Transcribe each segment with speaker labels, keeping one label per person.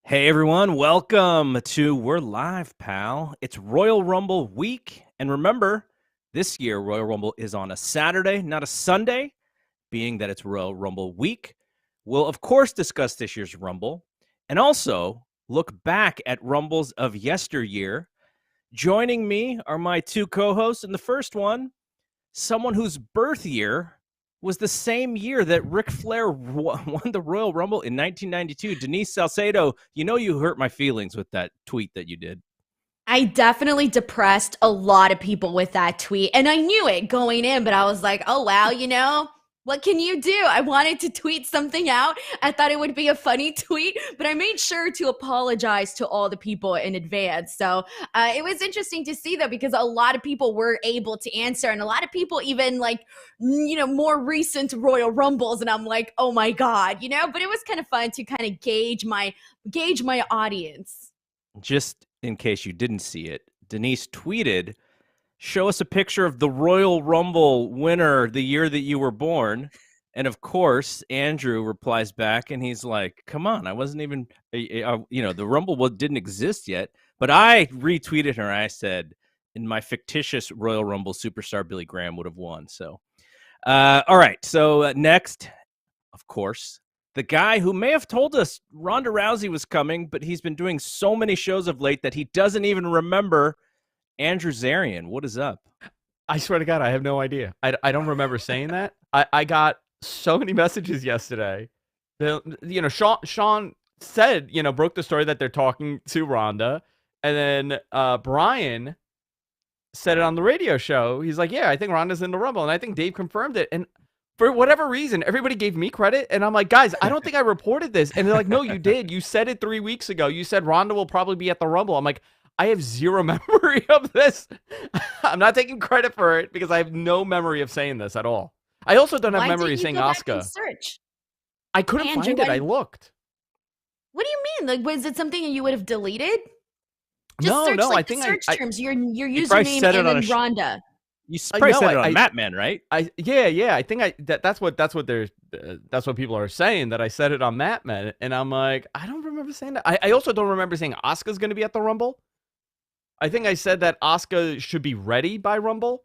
Speaker 1: Hey everyone, welcome to We're Live, pal. It's Royal Rumble week. And remember, this year Royal Rumble is on a Saturday, not a Sunday, being that it's Royal Rumble week. We'll, of course, discuss this year's Rumble and also look back at Rumbles of yesteryear. Joining me are my two co-hosts. And the first one, someone whose birth year was the same year that Ric Flair won the Royal Rumble in 1992. Denise Salcedo, you know you hurt my feelings with that tweet that you did.
Speaker 2: I definitely depressed a lot of people with that tweet. And I knew it going in, but I was like, oh, wow, what can you do? I wanted to tweet something out. I thought it would be a funny tweet, but I made sure to apologize to all the people in advance. So it was interesting to see, though, because a lot of people were able to answer, and a lot of people even more recent Royal Rumbles. And I'm like, oh my God, but it was kind of fun to kind of gauge my audience.
Speaker 1: Just in case you didn't see it, Denise tweeted, show us a picture of the Royal Rumble winner the year that you were born. And of course, Andrew replies back and he's like, come on, I wasn't even, the Rumble didn't exist yet. But I retweeted her. I said, in my fictitious Royal Rumble, superstar Billy Graham would have won. So, all right. So next, of course, the guy who may have told us Ronda Rousey was coming, but he's been doing so many shows of late that he doesn't even remember. Andrew Zarian, what is up?
Speaker 3: I swear to God, I have no idea. I don't remember saying that. I got so many messages yesterday. Sean said, broke the story that they're talking to Ronda. And then Brian said it on the radio show. He's like, yeah, I think Ronda's in the Rumble. And I think Dave confirmed it. And for whatever reason, everybody gave me credit. And I'm like, guys, I don't think I reported this. And they're like, no, you did. You said it 3 weeks ago. You said Ronda will probably be at the Rumble. I'm like, I have zero memory of this. I'm not taking credit for it because I have no memory of saying this at all. I also don't have memory of saying Asuka.
Speaker 2: Search?
Speaker 3: I couldn't find it. I looked.
Speaker 2: What do you mean? Like, was it something that you would have deleted?
Speaker 3: Just search,
Speaker 2: I think search terms. Your username and then Ronda.
Speaker 1: You probably said it on Matman, right?
Speaker 3: Yeah. I think that's what people are saying, that I said it on Matman, and I'm like, I don't remember saying that. I also don't remember saying Asuka's going to be at the Rumble. I think I said that Asuka should be ready by Rumble,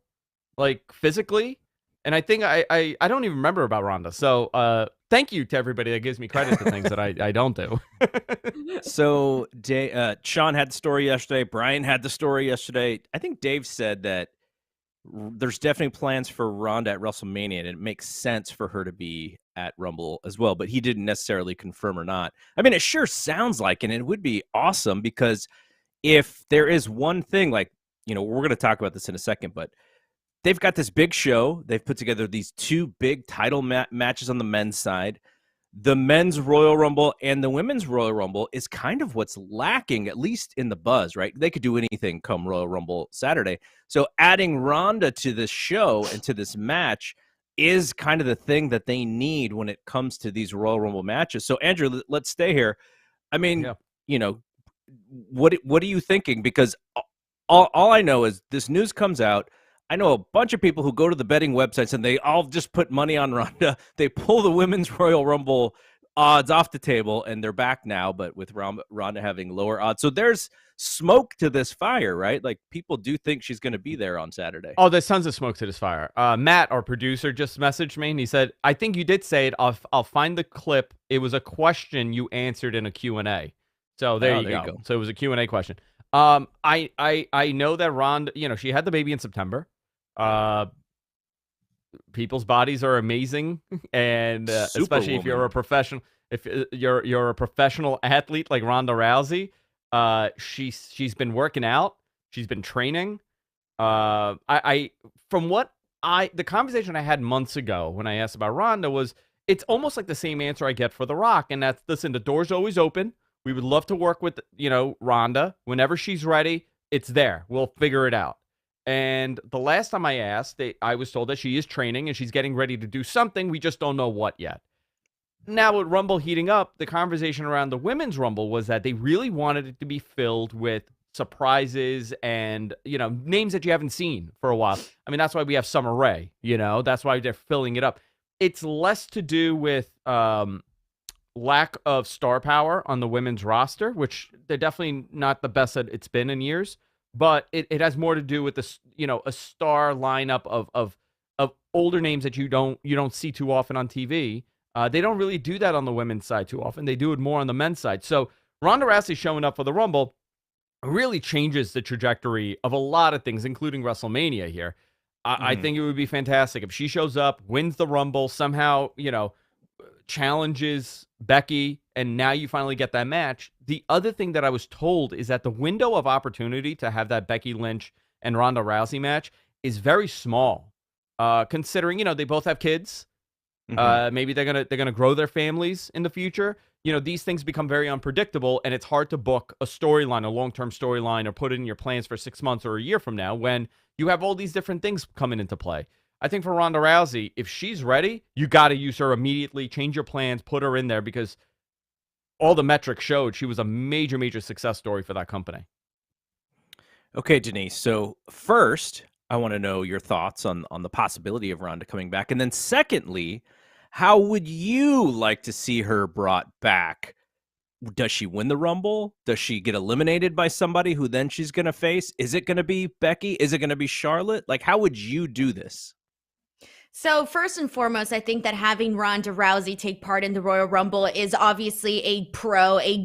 Speaker 3: like physically, and I think I don't even remember about Ronda. So thank you to everybody that gives me credit to things that I don't do.
Speaker 1: So Sean had the story yesterday. Brian had the story yesterday. I think Dave said that there's definitely plans for Ronda at Wrestlemania, and it makes sense for her to be at Rumble as well, but he didn't necessarily confirm or not. I mean, it sure sounds like, and it would be awesome, because if there is one thing, we're going to talk about this in a second, but they've got this big show. They've put together these two big title matches on the men's side. The men's Royal Rumble and the women's Royal Rumble is kind of what's lacking, at least in the buzz, right? They could do anything come Royal Rumble Saturday. So adding Ronda to this show and to this match is kind of the thing that they need when it comes to these Royal Rumble matches. So, Andrew, let's stay here. I mean, what are you thinking? Because all I know is this news comes out. I know a bunch of people who go to the betting websites and they all just put money on Ronda. They pull the women's Royal Rumble odds off the table, and they're back now, but with Ronda having lower odds. So there's smoke to this fire, right? Like, people do think she's going to be there on Saturday.
Speaker 3: Oh, there's tons of smoke to this fire. Matt, our producer, just messaged me, and he said, I think you did say it. I'll find the clip. It was a question you answered in a Q&A. So there you go. So it was a Q&A question. I know that Ronda, she had the baby in September. People's bodies are amazing, and especially if you're a professional, if you're a professional athlete like Ronda Rousey, she's been working out, she's been training. The conversation I had months ago when I asked about Ronda was, it's almost like the same answer I get for The Rock, and that's, listen, the door's always open. We would love to work with Ronda whenever she's ready. It's there. We'll figure it out. And the last time I asked, I was told that she is training and she's getting ready to do something. We just don't know what yet. Now, with Rumble heating up, the conversation around the women's Rumble was that they really wanted it to be filled with surprises and, names that you haven't seen for a while. I mean, that's why we have Summer Rae, that's why they're filling it up. It's less to do with lack of star power on the women's roster, which they're definitely not the best that it's been in years, but it has more to do with this, a star lineup of older names that you don't see too often on TV. They don't really do that on the women's side too often. They do it more on the men's side. So Ronda Rousey showing up for the Rumble really changes the trajectory of a lot of things, including WrestleMania here. I think it would be fantastic if she shows up, wins the Rumble, somehow, challenges Becky, and now you finally get that match. The other thing that I was told is that the window of opportunity to have that Becky Lynch and Ronda Rousey match is very small, considering, they both have kids. Maybe they're gonna grow their families in the future. These things become very unpredictable, and it's hard to book a storyline, a long-term storyline, or put it in your plans for 6 months or a year from now when you have all these different things coming into play. I think for Ronda Rousey, if she's ready, you got to use her immediately, change your plans, put her in there, because all the metrics showed she was a major, major success story for that company.
Speaker 1: Okay, Denise. So first, I want to know your thoughts on the possibility of Ronda coming back. And then secondly, how would you like to see her brought back? Does she win the Rumble? Does she get eliminated by somebody who then she's going to face? Is it going to be Becky? Is it going to be Charlotte? Like, how would you do this?
Speaker 2: So first and foremost, I think that having Ronda Rousey take part in the Royal Rumble is obviously a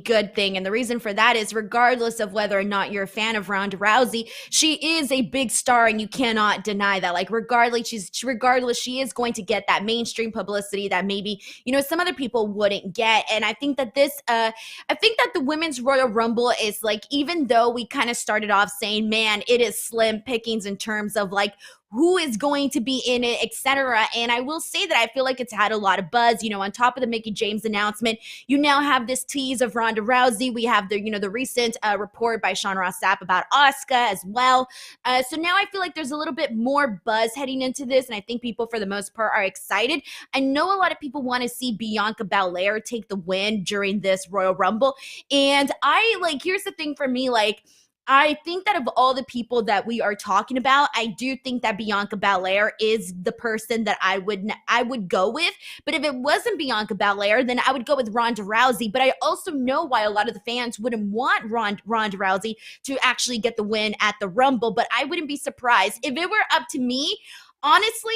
Speaker 2: good thing. And the reason for that is regardless of whether or not you're a fan of Ronda Rousey, she is a big star and you cannot deny that. Like regardless, she is going to get that mainstream publicity that maybe, some other people wouldn't get. And I think that the Women's Royal Rumble is like, even though we kind of started off saying, man, it is slim pickings in terms of like, who is going to be in it, etc. And I will say that I feel like it's had a lot of buzz, on top of the Mickie James announcement. You now have this tease of Ronda Rousey. We have the recent report by Sean Ross Sapp about Asuka as well. So now I feel like there's a little bit more buzz heading into this, and I think people for the most part are excited. I know a lot of people want to see Bianca Belair take the win during this Royal Rumble. And here's the thing for me, I think that of all the people that we are talking about, I do think that Bianca Belair is the person that I would go with. But if it wasn't Bianca Belair, then I would go with Ronda Rousey. But I also know why a lot of the fans wouldn't want Ronda Rousey to actually get the win at the Rumble. But I wouldn't be surprised. If it were up to me, honestly,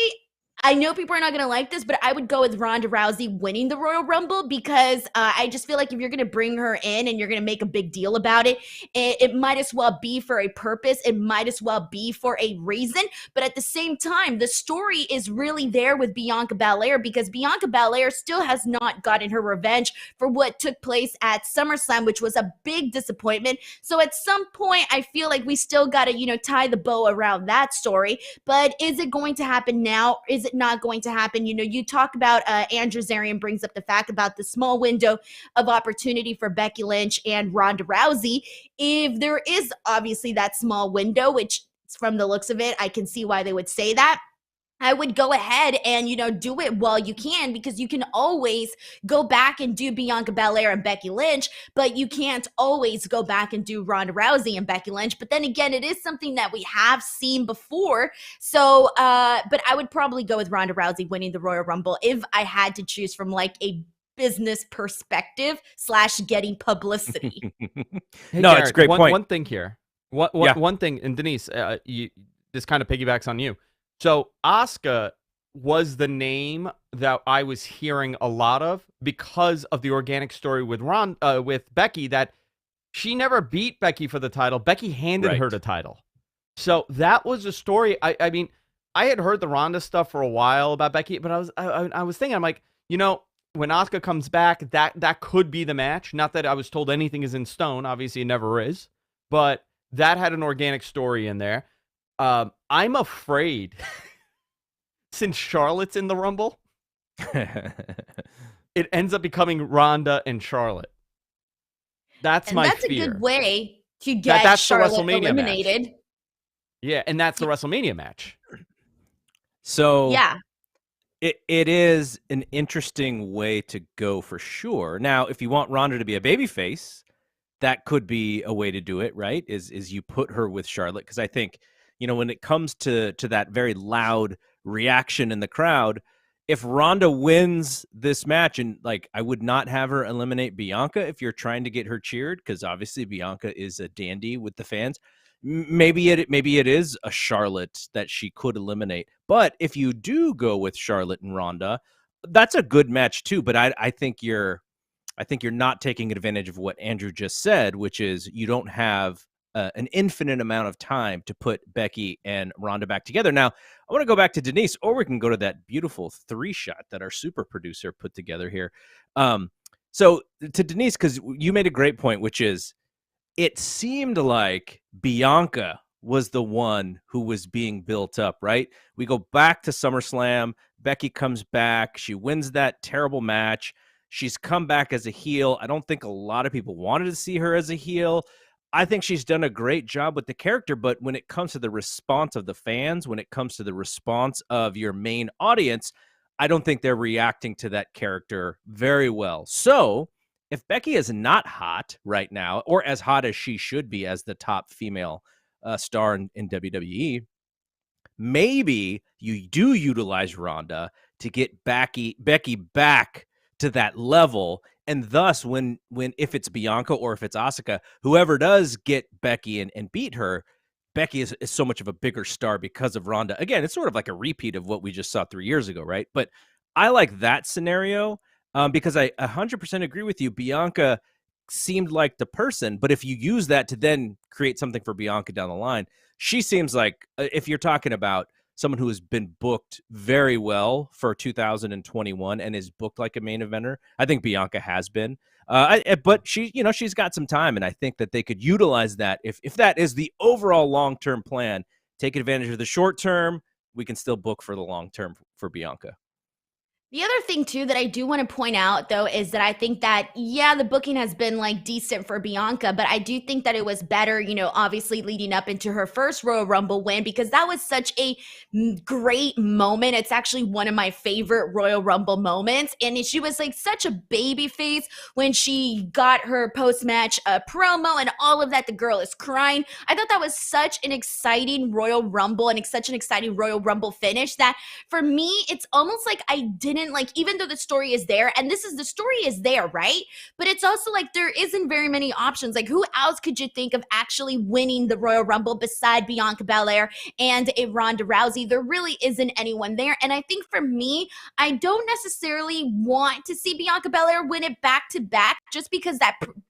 Speaker 2: I know people are not going to like this, but I would go with Ronda Rousey winning the Royal Rumble because I just feel like if you're going to bring her in and you're going to make a big deal about it, it might as well be for a purpose. It might as well be for a reason. But at the same time, the story is really there with Bianca Belair because Bianca Belair still has not gotten her revenge for what took place at SummerSlam, which was a big disappointment. So at some point, I feel like we still got to, tie the bow around that story. But is it going to happen now? Is it not going to happen? You talk about Andrew Zarian brings up the fact about the small window of opportunity for Becky Lynch and Ronda Rousey. If there is obviously that small window, which from the looks of it, I can see why they would say that, I would go ahead and, do it while you can, because you can always go back and do Bianca Belair and Becky Lynch, but you can't always go back and do Ronda Rousey and Becky Lynch. But then again, it is something that we have seen before. So, but I would probably go with Ronda Rousey winning the Royal Rumble if I had to choose from like a business perspective / getting publicity.
Speaker 3: Hey,
Speaker 1: No,
Speaker 3: Garrett,
Speaker 1: it's a great point.
Speaker 3: One thing here. One thing, and Denise, this kind of piggybacks on you. So Asuka was the name that I was hearing a lot of because of the organic story with Becky, that she never beat Becky for the title. Becky handed her the title. So that was a story. I mean, I had heard the Ronda stuff for a while about Becky, but I was thinking, I'm like, when Asuka comes back, that could be the match. Not that I was told anything is in stone. Obviously, it never is. But that had an organic story in there. I'm afraid, since Charlotte's in the Rumble, it ends up becoming Ronda and Charlotte. That's my fear.
Speaker 2: A good way to get
Speaker 3: that's
Speaker 2: Charlotte
Speaker 3: the WrestleMania
Speaker 2: eliminated.
Speaker 3: Match. Yeah, and that's the WrestleMania match.
Speaker 1: So
Speaker 2: yeah.
Speaker 1: It is an interesting way to go for sure. Now, if you want Ronda to be a babyface, that could be a way to do it, right? Is you put her with Charlotte, because I think, when it comes to that very loud reaction in the crowd, if Ronda wins this match, and like I would not have her eliminate Bianca if you're trying to get her cheered, because obviously Bianca is a dandy with the fans. Maybe it is a Charlotte that she could eliminate. But if you do go with Charlotte and Ronda, that's a good match too. But I think you're not taking advantage of what Andrew just said, which is you don't have an infinite amount of time to put Becky and Ronda back together. Now, I want to go back to Denise, or we can go to that beautiful 3-shot that our super producer put together here. So to Denise, because you made a great point, which is it seemed like Bianca was the one who was being built up, right? We go back to SummerSlam. Becky comes back. She wins that terrible match. She's come back as a heel. I don't think a lot of people wanted to see her as a heel. I think she's done a great job with the character, but when it comes to the response of the fans, when it comes to the response of your main audience, I don't think they're reacting to that character very well. So if Becky is not hot right now, or as hot as she should be as the top female star in WWE, maybe you do utilize Ronda to get Becky back to that level. And thus, when if it's Bianca or if it's Asuka, whoever does get Becky and beat her, Becky is so much of a bigger star because of Ronda. Again, it's sort of like a repeat of what we just saw 3 years ago, right? But I like that scenario because I 100% agree with you. Bianca seemed like the person, but if you use that to then create something for Bianca down the line, she seems like, if you're talking about someone who has been booked very well for 2021 and is booked like a main eventer, I think Bianca has been. But she's got some time, and I think that they could utilize that if that is the overall long-term plan. Take advantage of the short term. We can still book for the long term for Bianca.
Speaker 2: The other thing, too, that I do want to point out, though, is that I think that, yeah, the booking has been, like, decent for Bianca, but I do think that it was better, obviously leading up into her first Royal Rumble win, because that was such a great moment. It's actually one of my favorite Royal Rumble moments, and she was, like, such a baby face when she got her post-match promo and all of that. The girl is crying. I thought that was such an exciting Royal Rumble and such an exciting Royal Rumble finish that, for me, it's almost like I didn't, even though the story is there, and the story is there, right? But it's also like there isn't very many options. Like, who else could you think of actually winning the Royal Rumble beside Bianca Belair and a Ronda Rousey? There really isn't anyone there. And I think for me, I don't necessarily want to see Bianca Belair win it back to back, just because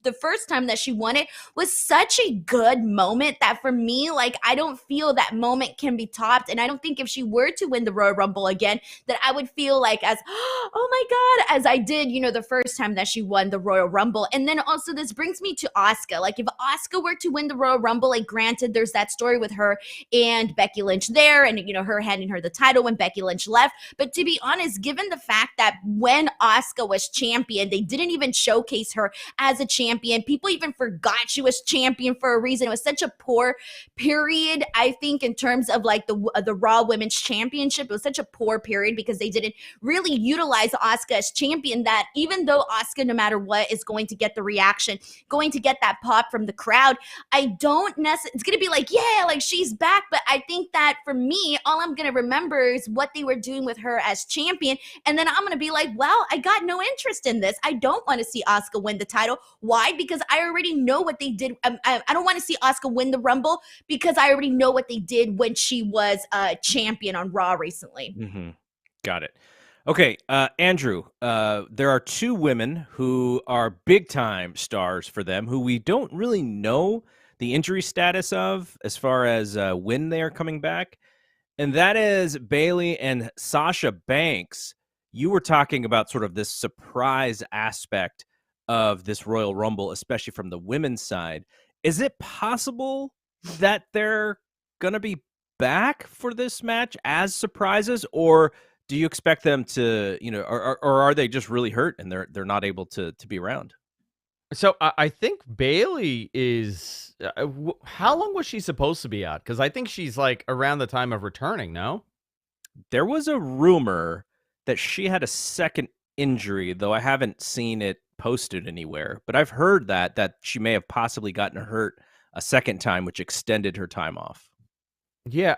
Speaker 2: the first time that she won it was such a good moment that for me, like, I don't feel that moment can be topped. And I don't think if she were to win the Royal Rumble again, that I would feel like as, oh my God, as I did, the first time that she won the Royal Rumble. And then also this brings me to Asuka. Like, if Asuka were to win the Royal Rumble, like, granted, there's that story with her and Becky Lynch there, and, her handing her the title when Becky Lynch left. But to be honest, given the fact that when Asuka was champion, they didn't even showcase her as a champion. People even forgot she was champion for a reason. It was such a poor period, I think, in terms of like the Raw Women's Championship. It was such a poor period because they didn't really utilize Asuka as champion, that even though Asuka, no matter what, is going to get the reaction, going to get that pop from the crowd, I don't necessarily, it's going to be like, yeah, like she's back. But I think that for me, all I'm going to remember is what they were doing with her as champion. And then I'm going to be like, well, I got no interest in this. I don't want to see Asuka win the title. Why? Because I already know what they did. I don't want to see Asuka win the Rumble because I already know what they did when she was champion on Raw recently.
Speaker 1: Mm-hmm. Got it. Okay, Andrew, there are two women who are big-time stars for them who we don't really know the injury status of as far as when they are coming back, and that is Bayley and Sasha Banks. You were talking about sort of this surprise aspect of this Royal Rumble, especially from the women's side. Is it possible that they're going to be back for this match as surprises, or do you expect them to, or are they just really hurt and they're not able to be around?
Speaker 3: So I think Bayley is. How long was she supposed to be out? Because I think she's like around the time of returning. No,
Speaker 1: there was a rumor that she had a second injury, though I haven't seen it posted anywhere. But I've heard that she may have possibly gotten hurt a second time, which extended her time off.
Speaker 3: Yeah,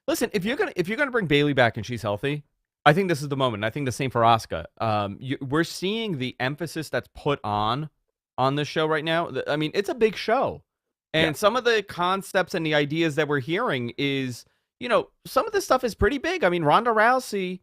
Speaker 3: listen. If you're gonna bring Bayley back and she's healthy, I think this is the moment. I think the same for Asuka. We're seeing the emphasis that's put on this show right now. I mean, it's a big show. And some of the concepts and the ideas that we're hearing is, some of this stuff is pretty big. I mean, Ronda Rousey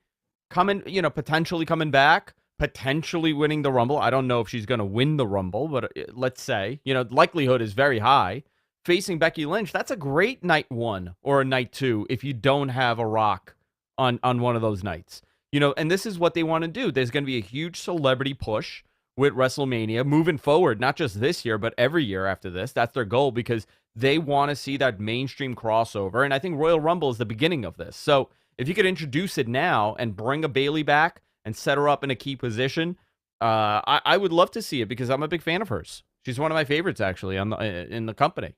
Speaker 3: potentially coming back, potentially winning the Rumble. I don't know if she's going to win the Rumble, but let's say, likelihood is very high. Facing Becky Lynch, that's a great night 1 or a night 2 if you don't have a Rock on one of those nights. And this is what they want to do. There's going to be a huge celebrity push with WrestleMania moving forward, not just this year, but every year after this. That's their goal because they want to see that mainstream crossover. And I think Royal Rumble is the beginning of this. So if you could introduce it now and bring a Bayley back and set her up in a key position, I would love to see it because I'm a big fan of hers. She's one of my favorites, actually, in the company.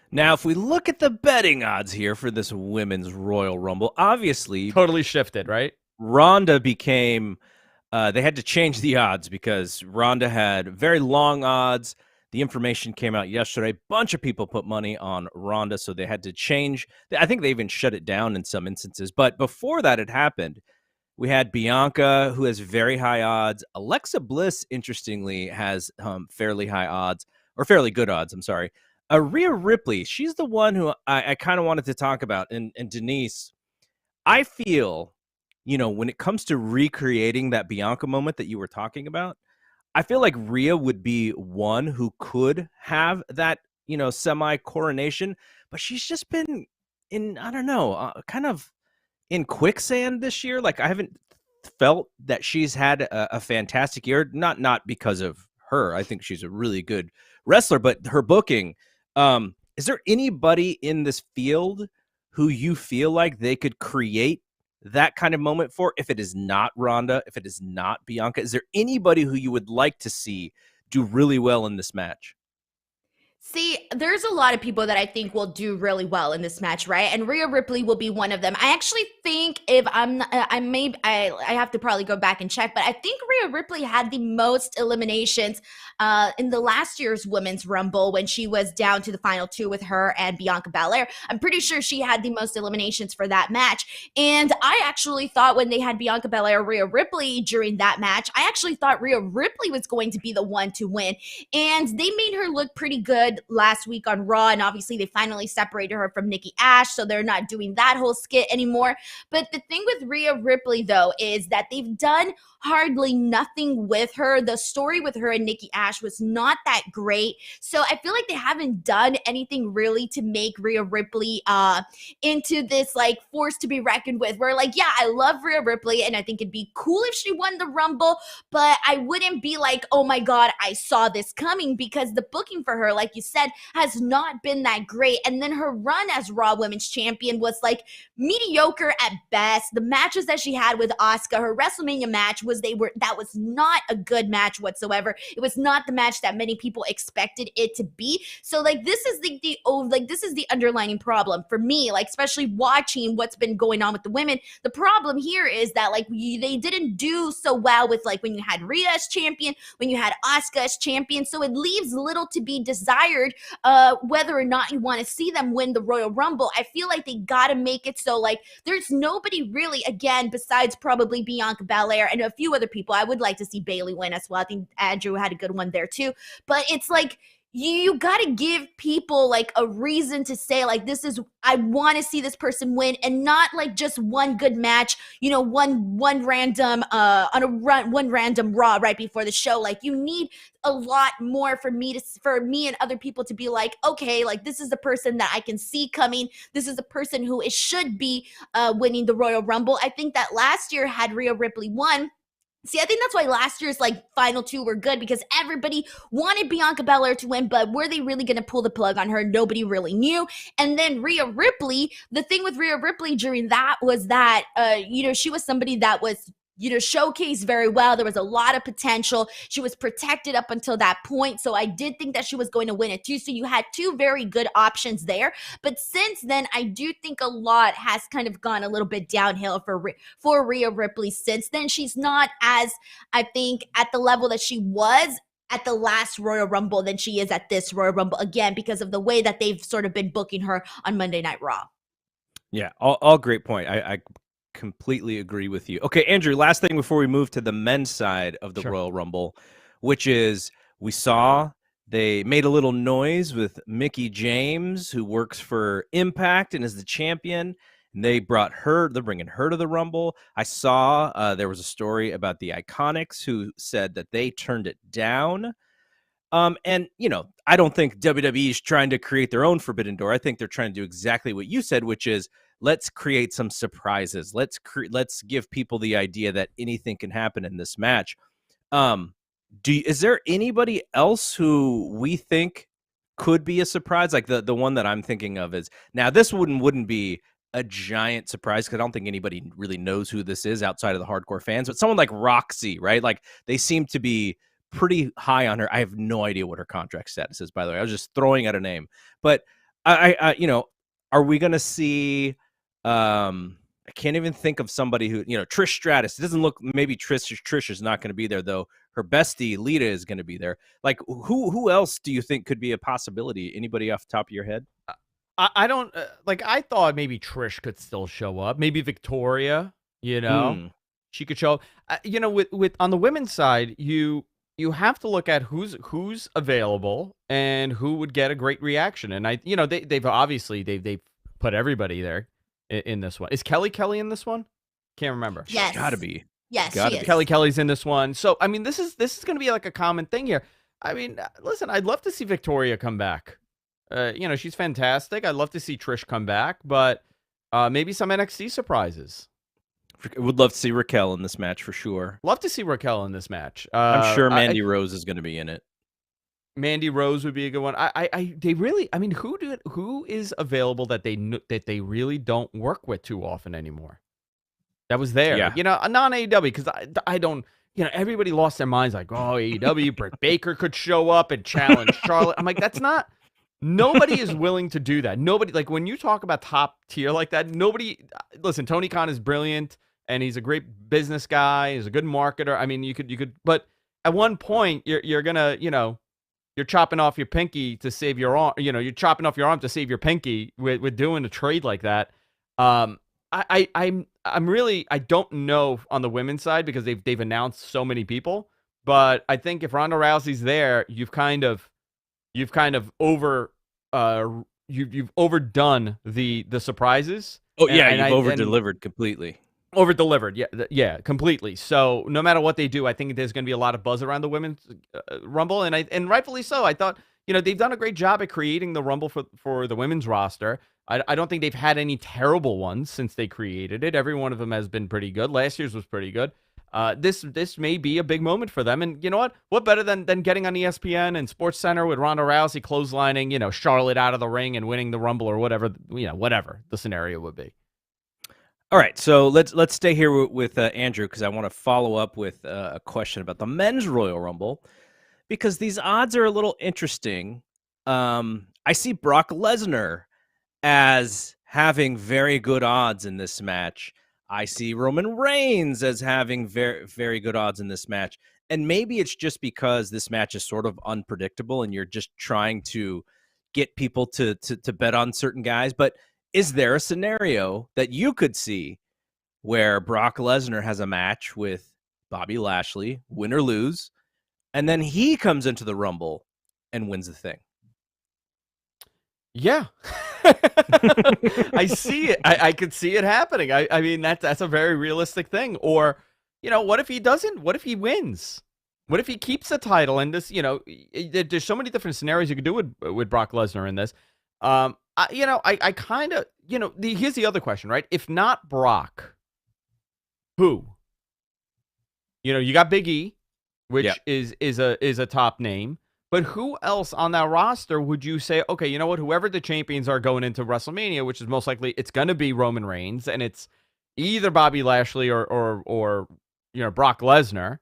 Speaker 1: Now, if we look at the betting odds here for this women's Royal Rumble, obviously
Speaker 3: totally shifted, right?
Speaker 1: Ronda became they had to change the odds because Ronda had very long odds. The information came out yesterday. Bunch of people put money on Ronda, so they had to change. I think they even shut it down in some instances. But before that had happened, we had Bianca, who has very high odds. Alexa Bliss, interestingly, has fairly high odds, or fairly good odds, I'm sorry. Rhea Ripley, she's the one who I kind of wanted to talk about. And Denise, I feel, when it comes to recreating that Bianca moment that you were talking about, I feel like Rhea would be one who could have that, semi-coronation. But she's just been in, I don't know, kind of in quicksand this year. Like, I haven't felt that she's had a fantastic year. Not because of her. I think she's a really good wrestler, but her booking. Is there anybody in this field who you feel like they could create that kind of moment for if it is not Ronda, if it is not Bianca? Is there anybody who you would like to see do really well in this match?
Speaker 2: See, there's a lot of people that I think will do really well in this match, right? And Rhea Ripley will be one of them. I actually think if I have to probably go back and check, but I think Rhea Ripley had the most eliminations in the last year's Women's Rumble when she was down to the final 2 with her and Bianca Belair. I'm pretty sure she had the most eliminations for that match. And I actually thought when they had Bianca Belair, Rhea Ripley during that match, I actually thought Rhea Ripley was going to be the one to win. And they made her look pretty good last week on Raw, and obviously they finally separated her from Nikki Ash, so they're not doing that whole skit anymore. But the thing with Rhea Ripley, though, is that they've done hardly nothing with her. The story with her and Nikki Ash was not that great, so I feel like they haven't done anything really to make Rhea Ripley into this like force to be reckoned with, where like, yeah, I love Rhea Ripley and I think it'd be cool if she won the Rumble, but I wouldn't be like, oh my god, I saw this coming, because the booking for her, like you said, has not been that great. And then her run as Raw Women's Champion was like mediocre at best. The matches that she had with Asuka, her WrestleMania match that was not a good match whatsoever. It was not the match that many people expected it to be. So like this is the underlying problem for me, like especially watching what's been going on with the women. The problem here is that like they didn't do so well with like when you had Rhea as champion, when you had Asuka as champion. So it leaves little to be desired whether or not you want to see them win the Royal Rumble. I feel like they got to make it so like there's nobody really, again, besides probably Bianca Belair and a few other people. I would like to see Bayley win as well. I think Andrew had a good one there too. But it's like you got to give people like a reason to say like I want to see this person win, and not like just one good match, one random one random Raw right before the show. Like you need a lot more for me and other people to be like, okay, like this is the person that I can see coming. This is the person who should be winning the Royal Rumble. I think that last year had Rhea Ripley won. See, I think that's why last year's like final 2 were good, because everybody wanted Bianca Belair to win, but were they really going to pull the plug on her? Nobody really knew. And then Rhea Ripley, the thing with Rhea Ripley during that was that, she was somebody that was showcased very well. There was a lot of potential. She was protected up until that point. So I did think that she was going to win it too. So you had 2 very good options there. But since then, I do think a lot has kind of gone a little bit downhill for Rhea Ripley since then. She's not as, I think, at the level that she was at the last Royal Rumble than she is at this Royal Rumble, again, because of the way that they've sort of been booking her on Monday Night Raw.
Speaker 1: Yeah, all great point. I completely agree with you. Okay, Andrew, last thing before we move to the men's side of the
Speaker 3: Sure.
Speaker 1: Royal Rumble, which is we saw they made a little noise with Mickie James, who works for Impact and is the champion. And they're bringing her to the Rumble. I saw there was a story about the Iconics who said that they turned it down. And, I don't think WWE is trying to create their own Forbidden Door. I think they're trying to do exactly what you said, which is let's create some surprises. Let's give people the idea that anything can happen in this match. Is there anybody else who we think could be a surprise? Like the one that I'm thinking of is, now this wouldn't be a giant surprise because I don't think anybody really knows who this is outside of the hardcore fans, but someone like Roxy, right? Like they seem to be pretty high on her. I have no idea what her contract status is, by the way. I was just throwing out a name, but I are we going to see, I can't even think of somebody who, Trish Stratus. It doesn't look, maybe Trish is not going to be there though. Her bestie Lita is going to be there. Like who else do you think could be a possibility? Anybody off the top of your head?
Speaker 3: I don't I thought maybe Trish could still show up. Maybe Victoria, she could show up. With on the women's side, you have to look at who's available and who would get a great reaction. And they've obviously they've put everybody there in this one. Is Kelly in this one? Can't remember.
Speaker 2: Yes.
Speaker 1: She's gotta be.
Speaker 2: Yes,
Speaker 1: Gotta
Speaker 2: she
Speaker 1: be.
Speaker 2: is.
Speaker 3: Kelly's in this one. So I mean, this is going to be like a common thing here. I mean, listen, I'd love to see Victoria come back. She's fantastic. I'd love to see Trish come back, but maybe some NXT surprises.
Speaker 1: Would love to see Raquel in this match for sure.
Speaker 3: Love to see Raquel in this match.
Speaker 1: I'm sure Mandy Rose is going to be in it.
Speaker 3: Mandy Rose would be a good one. Who is available that they really don't work with too often anymore? That was there.
Speaker 1: Yeah.
Speaker 3: A non-AEW, because I don't. Everybody lost their minds like, oh, AEW, Britt Baker could show up and challenge Charlotte. I'm like, that's not. Nobody is willing to do that. Nobody, like when you talk about top tier like that, listen, Tony Khan is brilliant and he's a great business guy. He's a good marketer. I mean, you could, but at one point you're gonna, you're chopping off your pinky to save your arm. You're chopping off your arm to save your pinky with doing a trade like that. I'm really, I don't know on the women's side because they've announced so many people, but I think if Ronda Rousey's there, you've kind of you've overdone the surprises.
Speaker 1: Oh yeah, you've over-delivered completely.
Speaker 3: Over-delivered, yeah, completely. So no matter what they do, I think there's going to be a lot of buzz around the women's Rumble, and rightfully so. I thought they've done a great job at creating the Rumble for the women's roster. I don't think they've had any terrible ones since they created it. Every one of them has been pretty good. Last year's was pretty good. This may be a big moment for them. And you know what? What better than getting on ESPN and SportsCenter with Ronda Rousey clotheslining, Charlotte out of the ring and winning the Rumble or whatever, whatever the scenario would be.
Speaker 1: All right, so let's stay here with Andrew because I want to follow up with a question about the men's Royal Rumble because these odds are a little interesting. I see Brock Lesnar as having very good odds in this match. I see Roman Reigns as having very, very good odds in this match. And maybe it's just because this match is sort of unpredictable and you're just trying to get people to bet on certain guys. But is there a scenario that you could see where Brock Lesnar has a match with Bobby Lashley, win or lose, and then he comes into the Rumble and wins the thing?
Speaker 3: Yeah. I see it. I could see it happening. I mean, that's a very realistic thing. Or, what if he doesn't? What if he wins? What if he keeps the title? And this, there's so many different scenarios you could do with Brock Lesnar in this. I kind of, here's the other question, right? If not Brock, who? You got Big E, which is a top name. But who else on that roster would you say, okay, you know what? Whoever the champions are going into WrestleMania, which is most likely it's going to be Roman Reigns, and it's either Bobby Lashley or Brock Lesnar.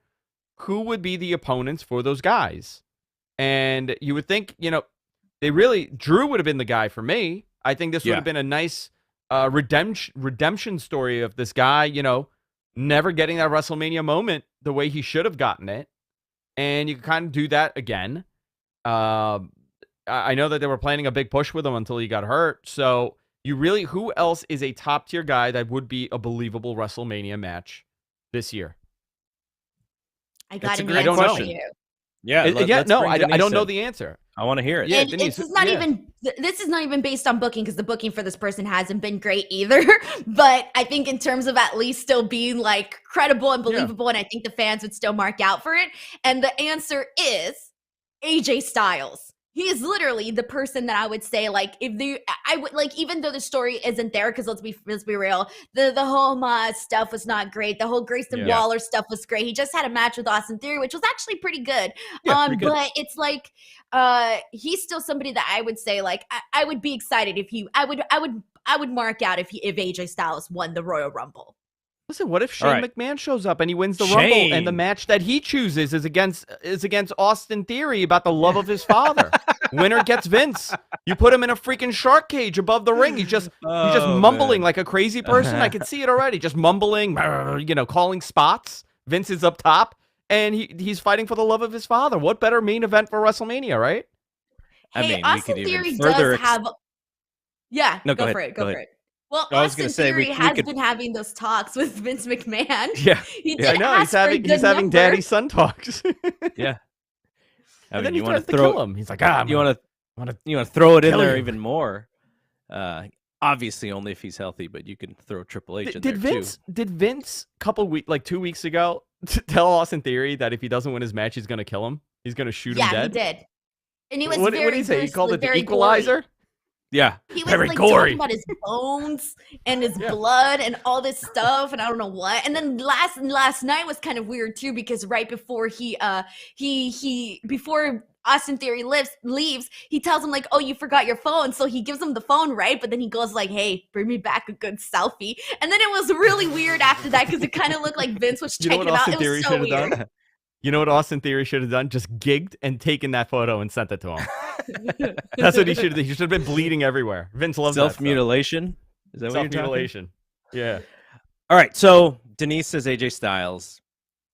Speaker 3: Who would be the opponents for those guys? And you would think, Drew would have been the guy for me. I think this would have been a nice redemption story of this guy, never getting that WrestleMania moment the way he should have gotten it. And you can kind of do that again. I know that they were planning a big push with him until he got hurt. So Who else is a top tier guy that would be a believable WrestleMania match this year?
Speaker 2: I got an
Speaker 3: I don't
Speaker 2: answer
Speaker 3: know.
Speaker 2: for you.
Speaker 1: Yeah,
Speaker 3: I don't know the answer.
Speaker 1: I want to hear it.
Speaker 3: Yeah,
Speaker 2: And
Speaker 3: Denise,
Speaker 2: this is not even based on booking, because the booking for this person hasn't been great either. But I think in terms of at least still being like credible and believable, and I think the fans would still mark out for it. And the answer is AJ Styles. He is literally the person that I would say, like, I would like, even though the story isn't there, because let's be real, the whole stuff was not great. The whole Grayson Waller stuff was great. He just had a match with Austin Theory, which was actually pretty good. Pretty good. But it's like, he's still somebody that I would say, like, I would be excited if I would mark out if AJ Styles won the Royal Rumble.
Speaker 3: Listen, what if Shane McMahon shows up and he wins the Rumble, and the match that he chooses is against Austin Theory about the love of his father? Winner gets Vince. You put him in a freaking shark cage above the ring. He's just mumbling like a crazy person. I could see it already. Just mumbling, calling spots. Vince is up top, and he's fighting for the love of his father. What better main event for WrestleMania, right?
Speaker 2: Hey, Austin Theory does have. Yeah, no, go for it. Go for it. Well, Austin Theory has been having those talks with Vince McMahon.
Speaker 3: Yeah, I know. He's having daddy-son talks.
Speaker 1: Yeah.
Speaker 3: And then you want to kill him. He's like,
Speaker 1: you want to throw it in there even more. Obviously, only if he's healthy, but you can throw Triple H in there too.
Speaker 3: Did Vince like 2 weeks ago tell Austin Theory that if he doesn't win his match, he's going to kill him? He's going to shoot him dead?
Speaker 2: Yeah, he did. And he was
Speaker 3: what did he say? He called it the Equalizer?
Speaker 2: Gory.
Speaker 1: Yeah,
Speaker 2: he was like talking about his bones and his blood and all this stuff, and I don't know what. And then last night was kind of weird too, because right before before Austin Theory leaves, he tells him like, "Oh, you forgot your phone." So he gives him the phone, right? But then he goes like, "Hey, bring me back a good selfie." And then it was really weird after that, because it kind of looked like Vince was checking out. It was so weird.
Speaker 3: Done? You know what Austin Theory should have done? Just gigged and taken that photo and sent it to him. That's what he should have done. He should have been bleeding everywhere. Vince loves
Speaker 1: self-mutilation.
Speaker 3: Is that what you're talking? Self-mutilation. Yeah.
Speaker 1: All right. So Denise says AJ Styles.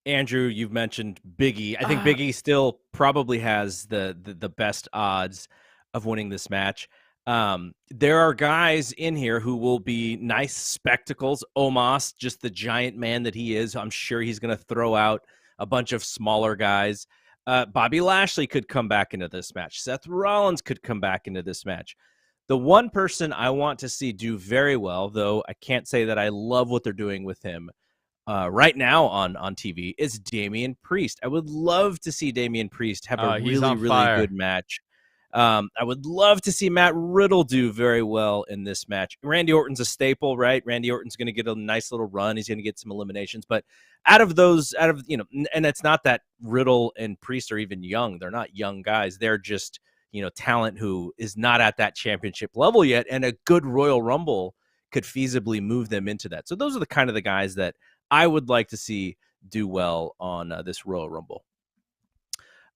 Speaker 1: Andrew, you've mentioned Big E. I think Big E still probably has the best odds of winning this match. There are guys in here who will be nice spectacles. Omos, just the giant man that he is, I'm sure he's going to throw out a bunch of smaller guys. Bobby Lashley could come back into this match. Seth Rollins could come back into this match. The one person I want to see do very well, though I can't say that I love what they're doing with him right now on TV, is Damian Priest. I would love to see Damian Priest have a really good match. I would love to see Matt Riddle do very well in this match. Randy Orton's a staple, right? Randy Orton's going to get a nice little run. He's going to get some eliminations, but and it's not that Riddle and Priest are even young. They're not young guys. They're just, talent who is not at that championship level yet. And a good Royal Rumble could feasibly move them into that. So those are the kind of the guys that I would like to see do well on this Royal Rumble.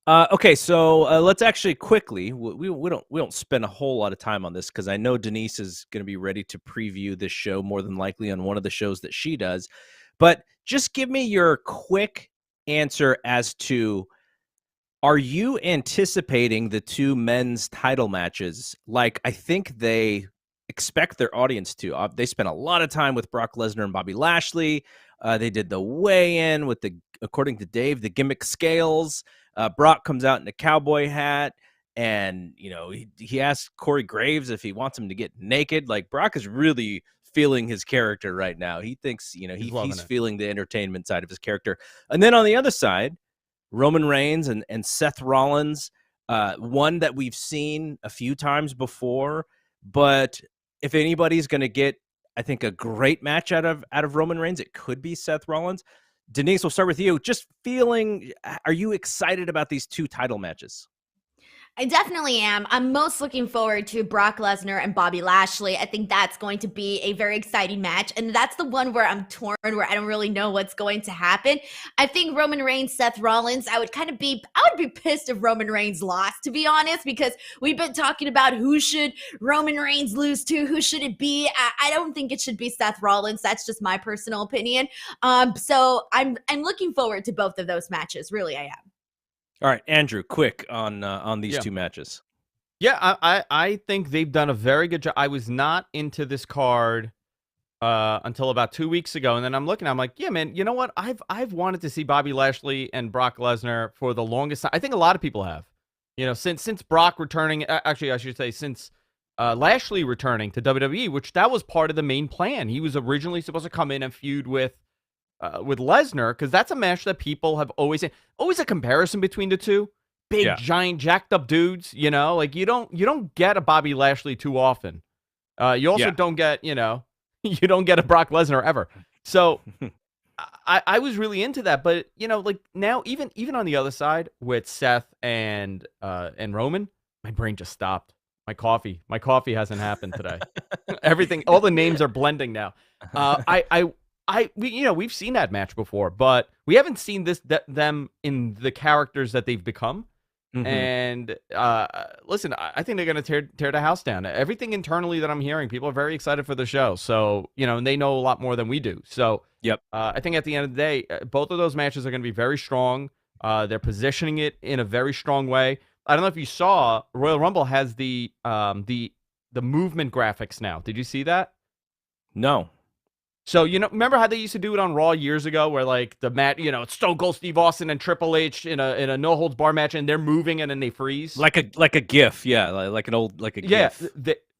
Speaker 1: Okay, so let's actually quickly, we don't spend a whole lot of time on this, because I know Denise is going to be ready to preview this show more than likely on one of the shows that she does. But just give me your quick answer as to, are you anticipating the two men's title matches like I think they expect their audience to? They spent a lot of time with Brock Lesnar and Bobby Lashley. They did the weigh-in with according to Dave, the gimmick scales. Brock comes out in a cowboy hat, and he asked Corey Graves if he wants him to get naked. Like, Brock is really feeling his character right now. He thinks he's feeling the entertainment side of his character. And then on the other side, Roman Reigns and Seth Rollins, one that we've seen a few times before, but if anybody's going to get, I think, a great match out of Roman Reigns, it could be Seth Rollins. Denise, we'll start with you. Just are you excited about these two title matches?
Speaker 2: I definitely am. I'm most looking forward to Brock Lesnar and Bobby Lashley. I think that's going to be a very exciting match. And that's the one where I'm torn, where I don't really know what's going to happen. I think Roman Reigns, Seth Rollins, I would be pissed if Roman Reigns lost, to be honest, because we've been talking about who should Roman Reigns lose to, who should it be. I don't think it should be Seth Rollins. That's just my personal opinion. So I'm looking forward to both of those matches. Really, I am.
Speaker 1: All right, Andrew, quick on these two matches.
Speaker 3: Yeah, I think they've done a very good job. I was not into this card until about 2 weeks ago, and then I'm like, yeah, man, you know what? I've wanted to see Bobby Lashley and Brock Lesnar for the longest time. I think a lot of people have, since Brock returning. Actually, I should say since Lashley returning to WWE, which that was part of the main plan. He was originally supposed to come in and feud with Lesnar, because that's a match that people have always a comparison between the two. Big, giant, jacked up dudes, like you don't get a Bobby Lashley too often. You also don't get, you don't get a Brock Lesnar ever. So I was really into that, but like now even on the other side with Seth and Roman, my brain just stopped. My coffee hasn't happened today. Everything, all the names are blending now. We've seen that match before, but we haven't seen them in the characters that they've become.
Speaker 1: Mm-hmm.
Speaker 3: And listen, I think they're going to tear the house down. Everything internally that I'm hearing, people are very excited for the show. So, and they know a lot more than we do. So, I think at the end of the day, both of those matches are going to be very strong. They're positioning it in a very strong way. I don't know if you saw, Royal Rumble has the movement graphics now. Did you see that?
Speaker 1: No.
Speaker 3: So, remember how they used to do it on Raw years ago, where like the match, it's Stone Cold Steve Austin and Triple H in a no holds bar match, and they're moving and then they freeze,
Speaker 1: like a GIF, like a GIF.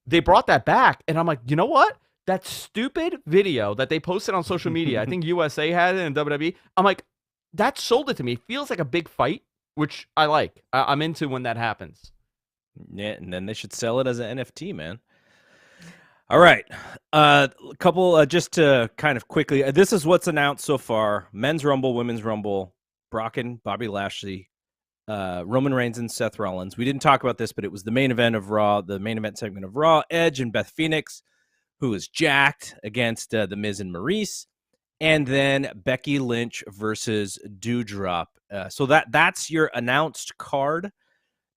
Speaker 3: They brought that back, and I'm like, you know what? That stupid video that they posted on social media, I think USA had it and WWE. I'm like, that sold it to me. It feels like a big fight, which I like. I'm into when that happens.
Speaker 1: Yeah, and then they should sell it as an NFT, man. All right. A couple, just to kind of quickly, this is what's announced so far. Men's Rumble, Women's Rumble, Brock and Bobby Lashley, Roman Reigns and Seth Rollins. We didn't talk about this, but it was the main event of Raw, the main event segment of Raw. Edge and Beth Phoenix, who is jacked, against The Miz and Maurice. And then Becky Lynch versus Doudrop. So that's your announced card.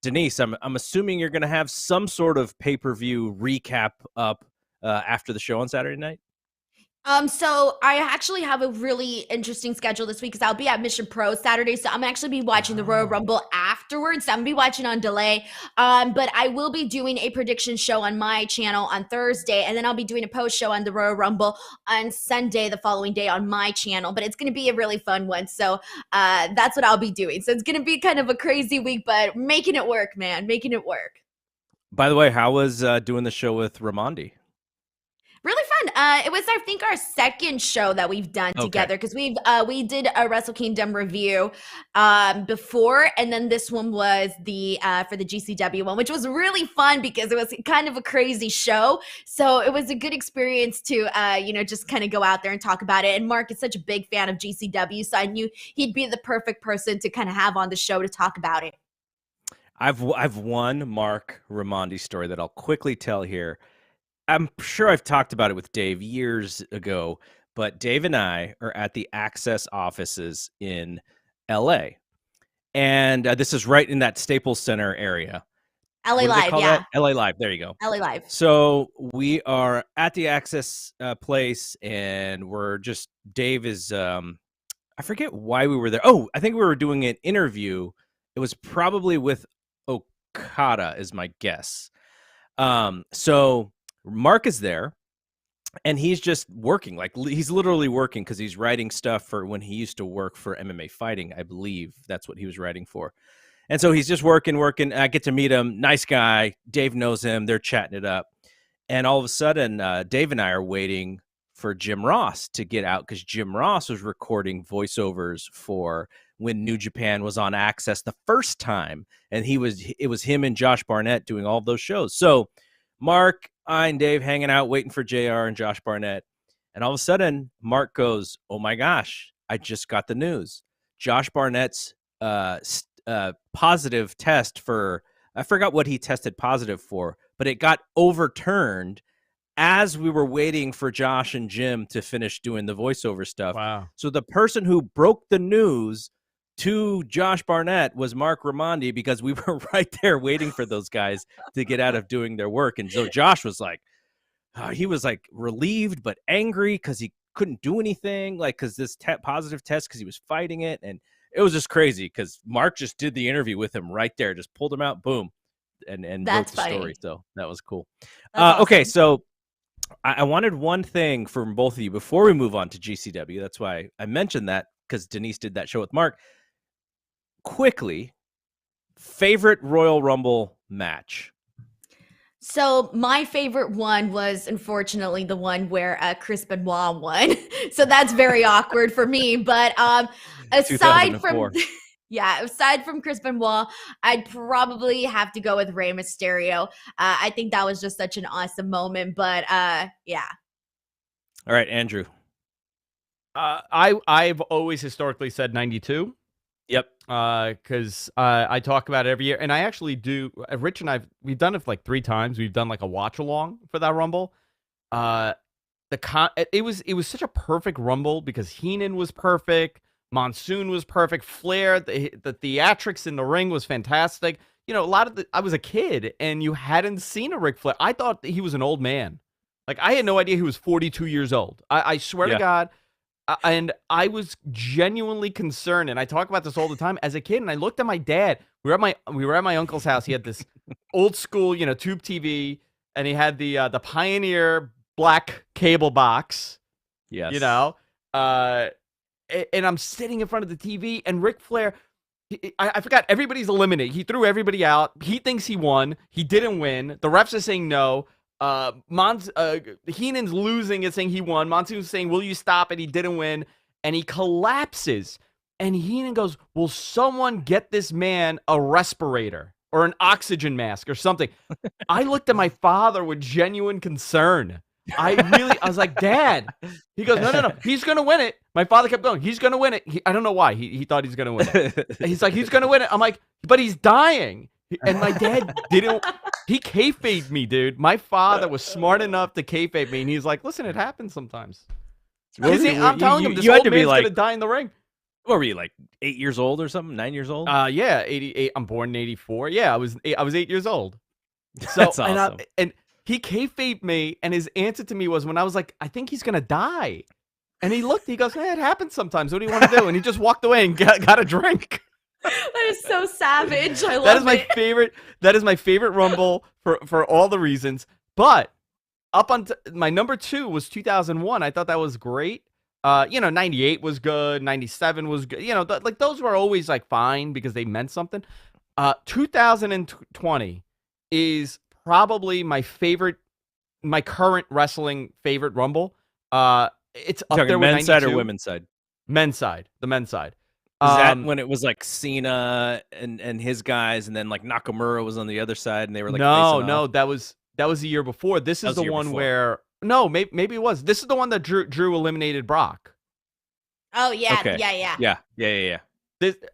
Speaker 1: Denise, I'm assuming you're going to have some sort of pay-per-view recap up after the show on Saturday night?
Speaker 2: So I actually have a really interesting schedule this week because I'll be at Mission Pro Saturday. So I'm actually be watching the Royal Rumble afterwards. So I'm gonna be watching on delay. But I will be doing a prediction show on my channel on Thursday, and then I'll be doing a post show on the Royal Rumble on Sunday, the following day on my channel. But it's gonna be a really fun one. So that's what I'll be doing. So it's gonna be kind of a crazy week, but making it work, man, making it work.
Speaker 1: By the way, how was doing the show with Ramondi?
Speaker 2: Really fun. It was, I think, our second show that we've done together, because we did a Wrestle Kingdom review before, and then this one was the for the GCW one, which was really fun because it was kind of a crazy show. So it was a good experience to just kind of go out there and talk about it. And Mark is such a big fan of GCW, so I knew he'd be the perfect person to kind of have on the show to talk about it.
Speaker 1: I've one Mark Ramondi story that I'll quickly tell here. I'm sure I've talked about it with Dave years ago, but Dave and I are at the Access offices in LA. And this is right in that Staples Center area.
Speaker 2: LA Live, yeah.
Speaker 1: LA Live, there you go.
Speaker 2: LA Live.
Speaker 1: So we are at the Access place, and Dave is, I forget why we were there. Oh, I think we were doing an interview. It was probably with Okada, is my guess. So Mark is there, and he's just working. Like, he's literally working because he's writing stuff for when he used to work for MMA Fighting. I believe that's what he was writing for. And so he's just working. I get to meet him. Nice guy. Dave knows him. They're chatting it up. And all of a sudden, Dave and I are waiting for Jim Ross to get out, because Jim Ross was recording voiceovers for when New Japan was on Access the first time. And it was him and Josh Barnett doing all of those shows. So Mark, I and Dave hanging out, waiting for JR and Josh Barnett. And all of a sudden, Mark goes, "Oh my gosh, I just got the news. Josh Barnett's positive test for," I forgot what he tested positive for, but it got overturned as we were waiting for Josh and Jim to finish doing the voiceover stuff.
Speaker 3: Wow.
Speaker 1: So the person who broke the news to Josh Barnett was Mark Ramondi, because we were right there waiting for those guys to get out of doing their work. And so Josh was like, he was like relieved but angry because he couldn't do anything, like, because this positive test, because he was fighting it. And it was just crazy because Mark just did the interview with him right there, just pulled him out, boom. and wrote
Speaker 2: That's
Speaker 1: the story.
Speaker 2: funny.
Speaker 1: So that was cool.
Speaker 2: That's
Speaker 1: Okay,
Speaker 2: awesome.
Speaker 1: so I wanted one thing from both of you before we move on to GCW. That's why I mentioned that, because Denise did that show with Mark. Quickly, favorite Royal Rumble match?
Speaker 2: So my favorite one was unfortunately the one where Chris Benoit won. So that's very awkward for me. But aside from
Speaker 1: 2004.
Speaker 2: aside from Chris Benoit, I'd probably have to go with Rey Mysterio. I think that was just such an awesome moment. But yeah.
Speaker 1: All right, Andrew.
Speaker 3: I've always historically said 92.
Speaker 1: Yep.
Speaker 3: Because I talk about it every year, and I actually do. Rich and we've done it like 3 times. We've done like a watch along for that Rumble. It was such a perfect Rumble because Heenan was perfect, Monsoon was perfect, Flair, the theatrics in the ring was fantastic. You know, I was a kid and you hadn't seen a Ric Flair. I thought that he was an old man. Like, I had no idea he was 42 years old. I swear to God. And I was genuinely concerned, and I talk about this all the time as a kid. And I looked at my dad. We were at my uncle's house. He had this old school, tube TV, and he had the Pioneer black cable box.
Speaker 1: Yes.
Speaker 3: And I'm sitting in front of the TV, and Ric Flair. I forgot, everybody's eliminated. He threw everybody out. He thinks he won. He didn't win. The refs are saying no. Heenan's losing and saying he won. Monsoon's saying, will you stop it? He didn't win. And he collapses. And Heenan goes, will someone get this man a respirator or an oxygen mask or something? I looked at my father with genuine concern. I was like, Dad. He goes, no. He's going to win it. My father kept going, he's going to win it. I don't know why. He thought he's going to win it. He's like, he's going to win it. I'm like, but he's dying. And my dad he kayfabed me, dude. My father was smart enough to kayfabe me, and he's like, listen, it happens sometimes. I'm telling him, this old man's going to die in the ring.
Speaker 1: What were you, like 8 years old or something? 9 years old?
Speaker 3: Yeah, 88. I'm born in 84. Yeah, I was 8 years old. So,
Speaker 1: that's awesome.
Speaker 3: And he kayfabed me, and his answer to me was when I was like, I think he's going to die. And he goes, it happens sometimes. What do you want to do? And he just walked away and got a drink.
Speaker 2: That is so savage. I love
Speaker 3: that is my favorite. That is my favorite Rumble for all the reasons. But up until my number 2 was 2001. I thought that was great. 98 was good. 97 was good. Like those were always like fine because they meant something. 2020 is probably my current wrestling favorite Rumble. It's up there with 92.
Speaker 1: Men's side or women's side?
Speaker 3: Men's side. The men's side.
Speaker 1: Is that when it was like Cena and his guys, and then like Nakamura was on the other side, and they were like
Speaker 3: no, that was the year before. This is the one where maybe it was. This is the one that Drew eliminated Brock.
Speaker 2: Oh yeah,
Speaker 1: okay. Yeah.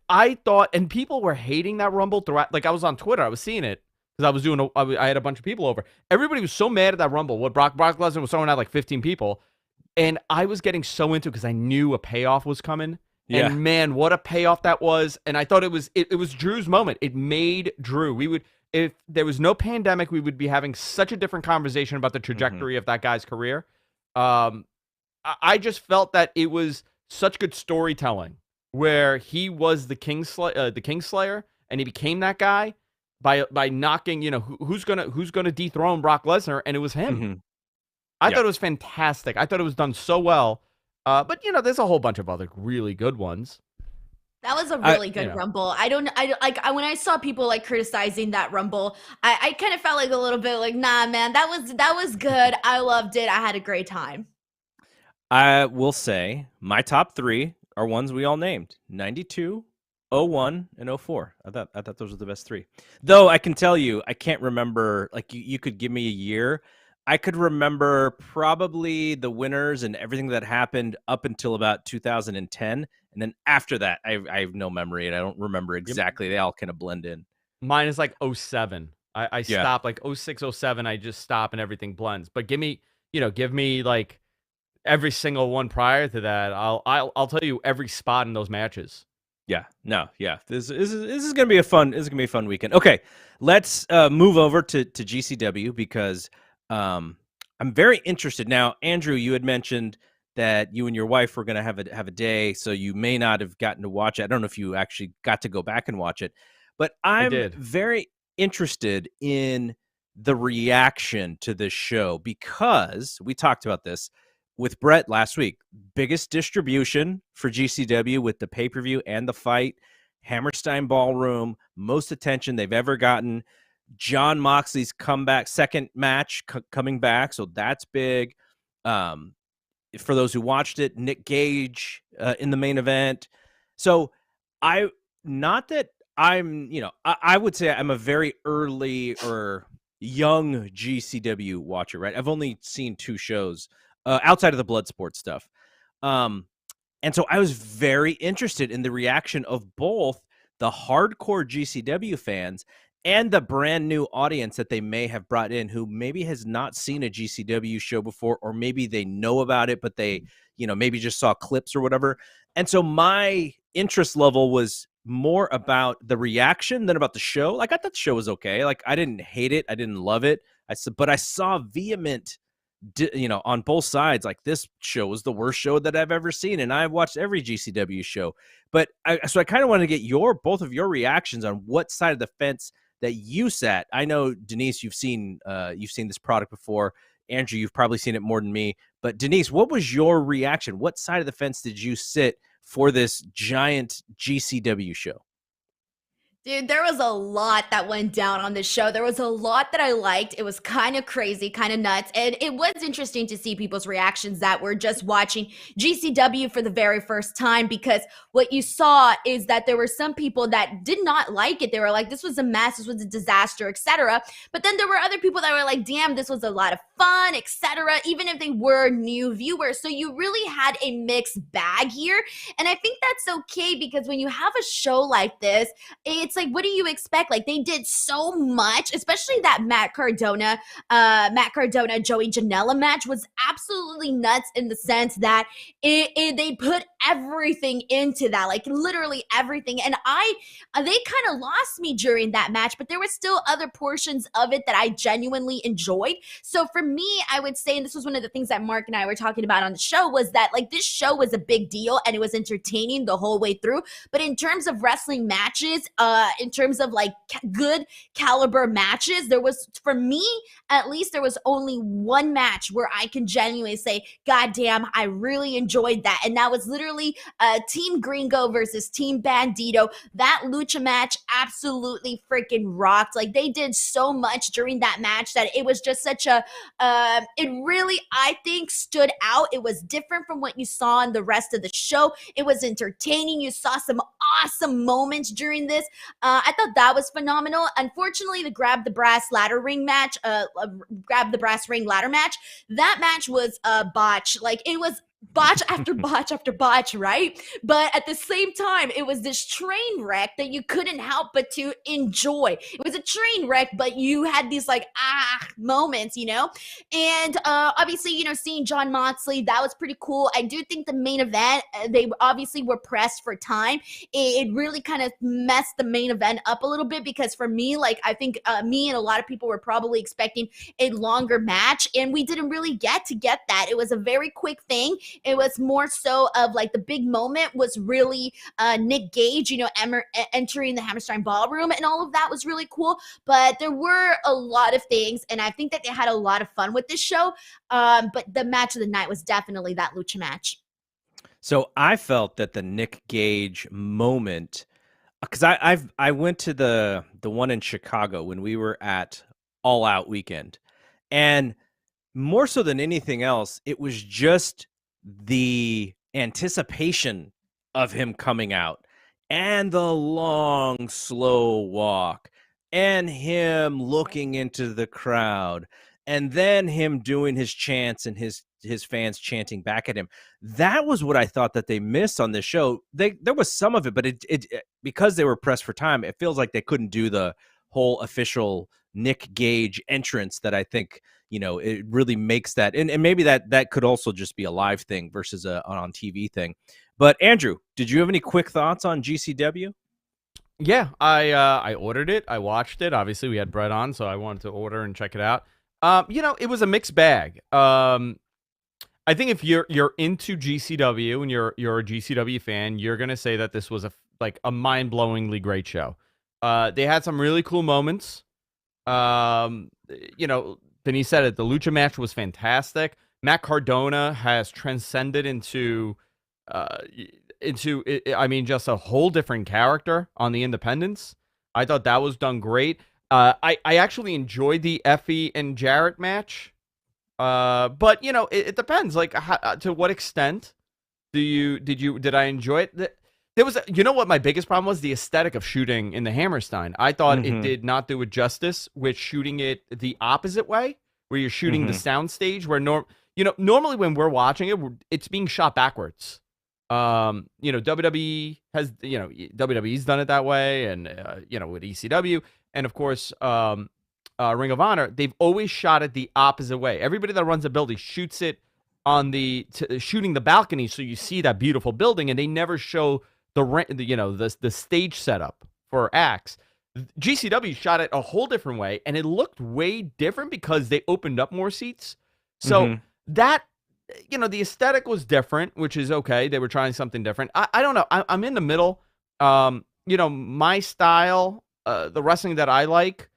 Speaker 3: I thought, and people were hating that Rumble throughout. Like I was on Twitter, I was seeing it because I had a bunch of people over. Everybody was so mad at that Rumble. What Brock Lesnar was throwing out like 15 people, and I was getting so into it because I knew a payoff was coming. Yeah. And man, what a payoff that was. And I thought it was Drew's moment. It made Drew. If there was no pandemic, we would be having such a different conversation about the trajectory of that guy's career. I just felt that it was such good storytelling where he was the Kingslayer, and he became that guy by knocking, who's gonna dethrone Brock Lesnar, and it was him.
Speaker 1: Mm-hmm.
Speaker 3: I thought it was fantastic. I thought it was done so well. But there's a whole bunch of other really good ones.
Speaker 2: That was a really good Rumble. I when I saw people like criticizing that Rumble, I kind of felt like a little bit like, nah, man, that was good. I loved it. I had a great time.
Speaker 1: I will say my top 3 are ones we all named: 92, 01, and 04. I thought those were the best 3. Though I can tell you, I can't remember. Like you could give me a year. I could remember probably the winners and everything that happened up until about 2010. And then after that, I have no memory, and I don't remember exactly. They all kind of blend in.
Speaker 3: Mine is like 07. I stopped like 06, 07. I just stop and everything blends. But give me like every single one prior to that. I'll tell you every spot in those matches.
Speaker 1: Yeah, no, yeah. This is gonna be a fun. This is gonna be a fun weekend. Okay, let's move over to GCW because I'm very interested now. Andrew, you had mentioned that you and your wife were gonna have a day, so you may not have gotten to watch it. I don't know if you actually got to go back and watch it, but I'm very interested in the reaction to this show because we talked about this with Brett last week. Biggest distribution for GCW with the pay-per-view and the fight. Hammerstein Ballroom, most attention they've ever gotten. John Moxley's comeback, second match coming back, so that's big. For those who watched it, Nick Gage in the main event. So I would say I'm a very early or young GCW watcher, right? I've only seen 2 shows outside of the Bloodsport stuff. And so I was very interested in the reaction of both the hardcore GCW fans and the brand new audience that they may have brought in who maybe has not seen a GCW show before, or maybe they know about it, but they, maybe just saw clips or whatever. And so my interest level was more about the reaction than about the show. Like, I thought the show was okay. Like, I didn't hate it. I didn't love it. But I saw vehement, on both sides, like, this show was the worst show that I've ever seen. And I've watched every GCW show, so I kind of want to get both of your reactions on what side of the fence that you sat. I know, Denise, you've seen this product before. Andrew, you've probably seen it more than me, but Denise, what was your reaction? What side of the fence did you sit for this giant GCW show?
Speaker 2: Dude, there was a lot that went down on this show. There was a lot that I liked. It was kind of crazy, kind of nuts. And it was interesting to see people's reactions that were just watching GCW for the very first time, because what you saw is that there were some people that did not like it. They were like, this was a mess, this was a disaster, etc. But then there were other people that were like, damn, this was a lot of fun, etc., even if they were new viewers. So you really had a mixed bag here. And I think that's okay, because when you have a show like this, it's like, what do you expect? Like, they did so much, especially that Matt Cardona, Joey Janela match was absolutely nuts, in the sense that they put everything into that, like literally everything. And they kind of lost me during that match, but there were still other portions of it that I genuinely enjoyed. So for me, I would say, and this was one of the things that Mark and I were talking about on the show, was that, like, this show was a big deal and it was entertaining the whole way through. But in terms of wrestling matches, in terms of like good caliber matches, there was, for me at least, there was only one match where I can genuinely say, God damn, I really enjoyed that. And that was literally Team Gringo versus Team Bandito. That lucha match absolutely freaking rocked. Like, they did so much during that match that it was just such a, it really, I think, stood out. It was different from what you saw in the rest of the show. It was entertaining. You saw some awesome moments during this. I thought that was phenomenal. Unfortunately, the grab the brass ring match, that match was a botch. Like, it was botch after botch after botch, right? But at the same time, it was this train wreck that you couldn't help but to enjoy. It was a train wreck, but you had these like moments, and obviously, seeing John Moxley, that was pretty cool. I do think the main event, they obviously were pressed for time. It really kind of messed the main event up a little bit, because for me, like, I think me and a lot of people were probably expecting a longer match, and we didn't really get that. It was a very quick thing. It was more so of like, the big moment was really Nick Gage, entering the Hammerstein Ballroom, and all of that was really cool. But there were a lot of things, and I think that they had a lot of fun with this show. But the match of the night was definitely that lucha match.
Speaker 1: So I felt that the Nick Gage moment, because I went to the one in Chicago when we were at All Out Weekend, and more so than anything else, it was just the anticipation of him coming out, and the long, slow walk, and him looking into the crowd, and then him doing his chants and his fans chanting back at him. That was what I thought that they missed on this show. There was some of it, but it because they were pressed for time, it feels like they couldn't do the whole official Nick Gage entrance that I think, it really makes that. And maybe that could also just be a live thing versus an on TV thing. But Andrew, did you have any quick thoughts on GCW?
Speaker 3: Yeah, I ordered it. I watched it. Obviously, we had Brett on, so I wanted to order and check it out. It was a mixed bag. I think if you're into GCW and you're a GCW fan, you're gonna say that this was a mind-blowingly great show. They had some really cool moments. Um, you know, Denise said it. The lucha match was fantastic. Matt Cardona has transcended uh, I mean, just a whole different character on the independents. I thought that was done great. I actually enjoyed the Effie and Jarrett match. But you know, it depends. Like, to what extent did I enjoy it? There was, you know what my biggest problem was? The aesthetic of shooting in the Hammerstein. I thought it did not do it justice with shooting it the opposite way, where you're shooting the sound stage, where normally when we're watching it, it's being shot backwards. You know, WWE has, you know, WWE's done it that way, and you know, with ECW, and of course, Ring of Honor, they've always shot it the opposite way. Everybody that runs a building shoots it on shooting the balcony, so you see that beautiful building, and they never show the stage setup for acts. GCW shot it a whole different way, and it looked way different because they opened up more seats. So that, you know, the aesthetic was different, which is okay. They were trying something different. I don't know. I'm in the middle. You know, my style, the wrestling that I like,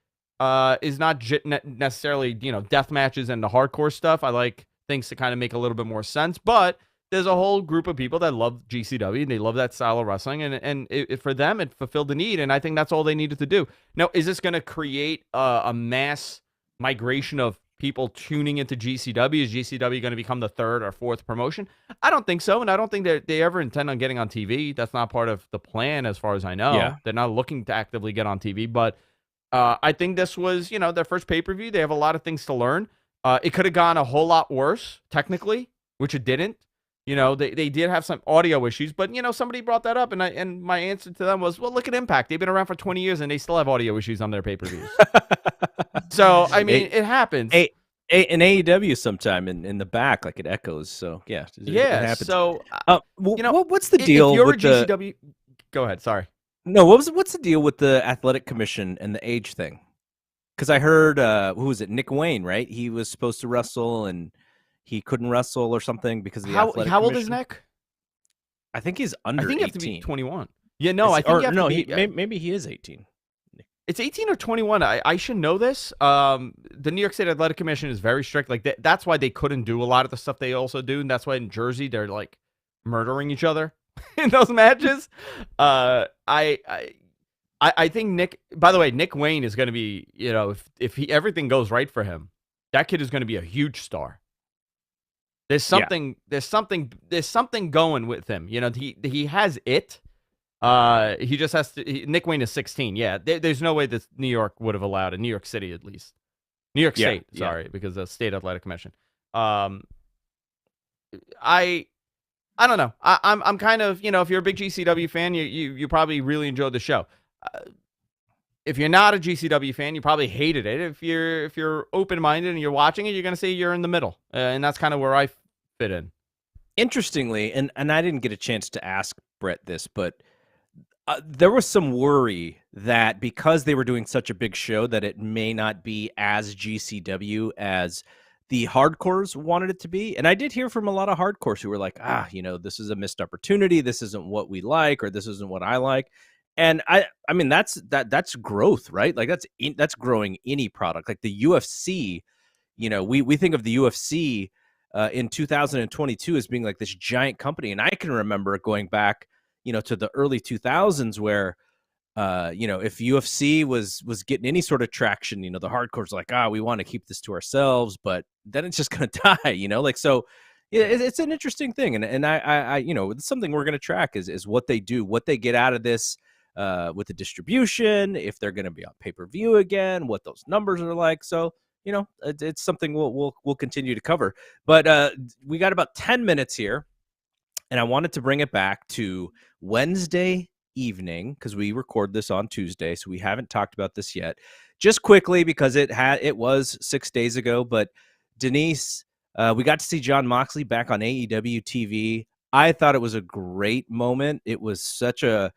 Speaker 3: is not necessarily, you know, death matches and the hardcore stuff. I like things to kind of make a little bit more sense, but there's a whole group of people that love GCW and they love that style of wrestling, and for them, it fulfilled the need, and I think that's all they needed to do. Now, is this going to create a mass migration of people tuning into GCW? Is GCW going to become the third or fourth promotion? I don't think so, and I don't think that they ever intend on getting on TV. That's not part of the plan, as far as I know.
Speaker 1: Yeah.
Speaker 3: They're not looking to actively get on TV, but I think this was, you know, their first pay-per-view. They have a lot of things to learn. It could have gone a whole lot worse, technically, which it didn't. You know, they did have some audio issues, but, you know, somebody brought that up, and my answer to them was, well, look at Impact. They've been around for 20 years, and they still have audio issues on their pay-per-views. So, I mean, it happens.
Speaker 1: In AEW sometime in the back, like it echoes. So, yeah. It happens.
Speaker 3: So,
Speaker 1: you know, what's the deal
Speaker 3: if you're
Speaker 1: with
Speaker 3: a GCW... Go ahead, sorry.
Speaker 1: No, what's the deal with the athletic commission and the age thing? Because I heard, who was it? Nick Wayne, right? He was supposed to wrestle, and he couldn't wrestle or something because of the athletic
Speaker 3: How old
Speaker 1: commission.
Speaker 3: is Nick?
Speaker 1: I think he's under 18.
Speaker 3: I think you have to be 21. Yeah, no, I think you have to be...
Speaker 1: maybe he is 18.
Speaker 3: It's 18 or 21. I should know this. The New York State Athletic Commission is very strict. Like, that's why they couldn't do a lot of the stuff they also do, and that's why in Jersey they're, like, murdering each other in those matches. I think Nick... By the way, Nick Wayne is going to be, you know, if everything goes right for him, that kid is going to be a huge star. There's something going with him. You know, he has it. He just has to. Nick Wayne is 16. Yeah, there's no way that New York would have allowed it. New York City, at least. New York State, sorry, because the State Athletic Commission. I don't know. I'm kind of, you know, if you're a big GCW fan, you probably really enjoyed the show. If you're not a GCW fan, you probably hated it. If you're open-minded and you're watching it, you're going to say you're in the middle. And that's kind of where I fit in.
Speaker 1: Interestingly, and I didn't get a chance to ask Brett this, but there was some worry that because they were doing such a big show that it may not be as GCW as the hardcores wanted it to be. And I did hear from a lot of hardcores who were like, you know, this is a missed opportunity. This isn't what we like, or this isn't what I like. And I mean, that's growth, right? Like that's growing any product. Like the UFC, you know, we think of the UFC in 2022 as being like this giant company. And I can remember going back, you know, to the early 2000s where, you know, if UFC was getting any sort of traction, you know, the hardcore's like, we want to keep this to ourselves, but then it's just going to die, you know, like, so it's an interesting thing. And I you know, it's something we're going to track is what they do, what they get out of this, with the distribution, if they're going to be on pay-per-view again, what those numbers are like. So, you know, it's something we'll continue to cover, but we got about 10 minutes here. And I wanted to bring it back to Wednesday evening because we record this on Tuesday, so we haven't talked about this yet. Just quickly, because it was 6 days ago, but Denise, we got to see Jon Moxley back on AEW TV. I thought it was a great moment. It was such a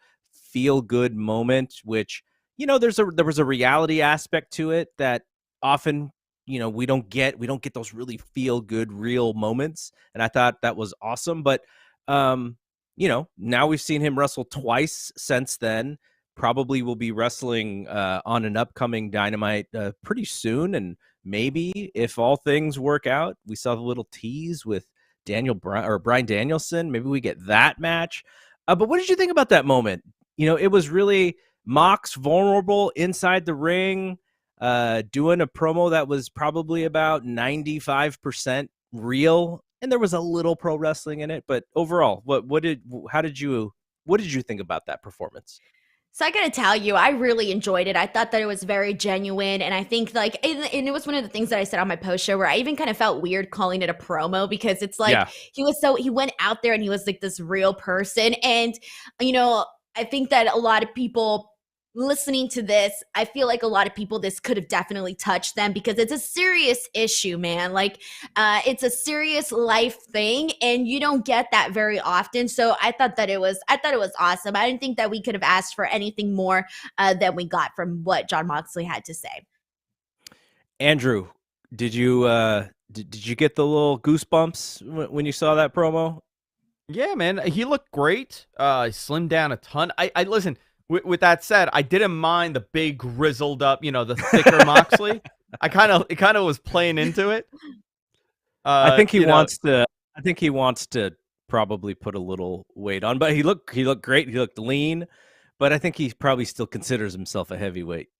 Speaker 1: feel-good moment, which, you know, there was a reality aspect to it that often, you know, we don't get those really feel-good real moments, and I thought that was awesome. But you know, now we've seen him wrestle twice since then. probably will be wrestling on an upcoming Dynamite pretty soon. And maybe if all things work out, we saw the little tease with Bryan Danielson. Maybe we get that match. But what did you think about that moment? It was really Mox vulnerable inside the ring, doing a promo that was probably about 95% real, and there was a little pro wrestling in it. But overall, what did you think about that performance?
Speaker 2: So I gotta tell you, I really enjoyed it. I thought that it was very genuine, and I think and it was one of the things that I said on my post show where I even kind of felt weird calling it a promo because it's like
Speaker 1: Yeah.
Speaker 2: he went out there and he was like this real person, and I think that a lot of people listening to this, I feel like a lot of people this could have definitely touched them because it's a serious issue, man. Like it's a serious life thing and you don't get that very often. So I thought it was awesome. I didn't think that we could have asked for anything more than we got from what Jon Moxley had to say.
Speaker 1: Andrew, did you did you get the little goosebumps when you saw that promo?
Speaker 3: Yeah, man, he looked great. He slimmed down a ton. I listen. With that said, I didn't mind the big grizzled up, the thicker Moxley. It kind of was playing into it.
Speaker 1: I think he wants to. I think he wants to probably put a little weight on, but he looked great. He looked lean, but I think he probably still considers himself a heavyweight.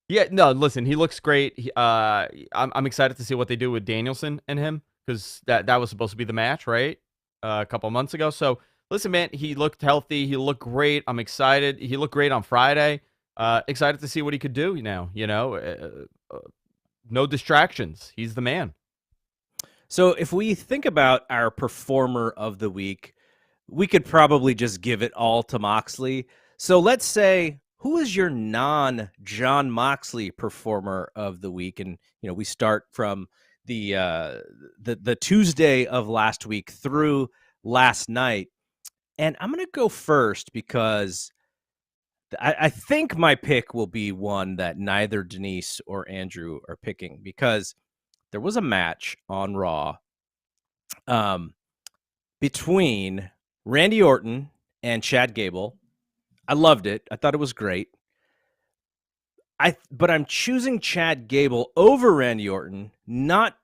Speaker 3: Yeah, no, listen, he looks great. I'm excited to see what they do with Danielson and him because that was supposed to be the match, right? A couple months ago. So listen, man, he looked healthy. He looked great. I'm excited. He looked great on Friday. Excited to see what he could do now. No distractions. He's the man.
Speaker 1: So if we think about our performer of the week, we could probably just give it all to Moxley. So let's say, who is your non-Jon Moxley performer of the week? And we start from the Tuesday of last week through last night. And I'm going to go first because I think my pick will be one that neither Denise or Andrew are picking because there was a match on Raw between Randy Orton and Chad Gable. I loved it. I thought it was great. But I'm choosing Chad Gable over Randy Orton, not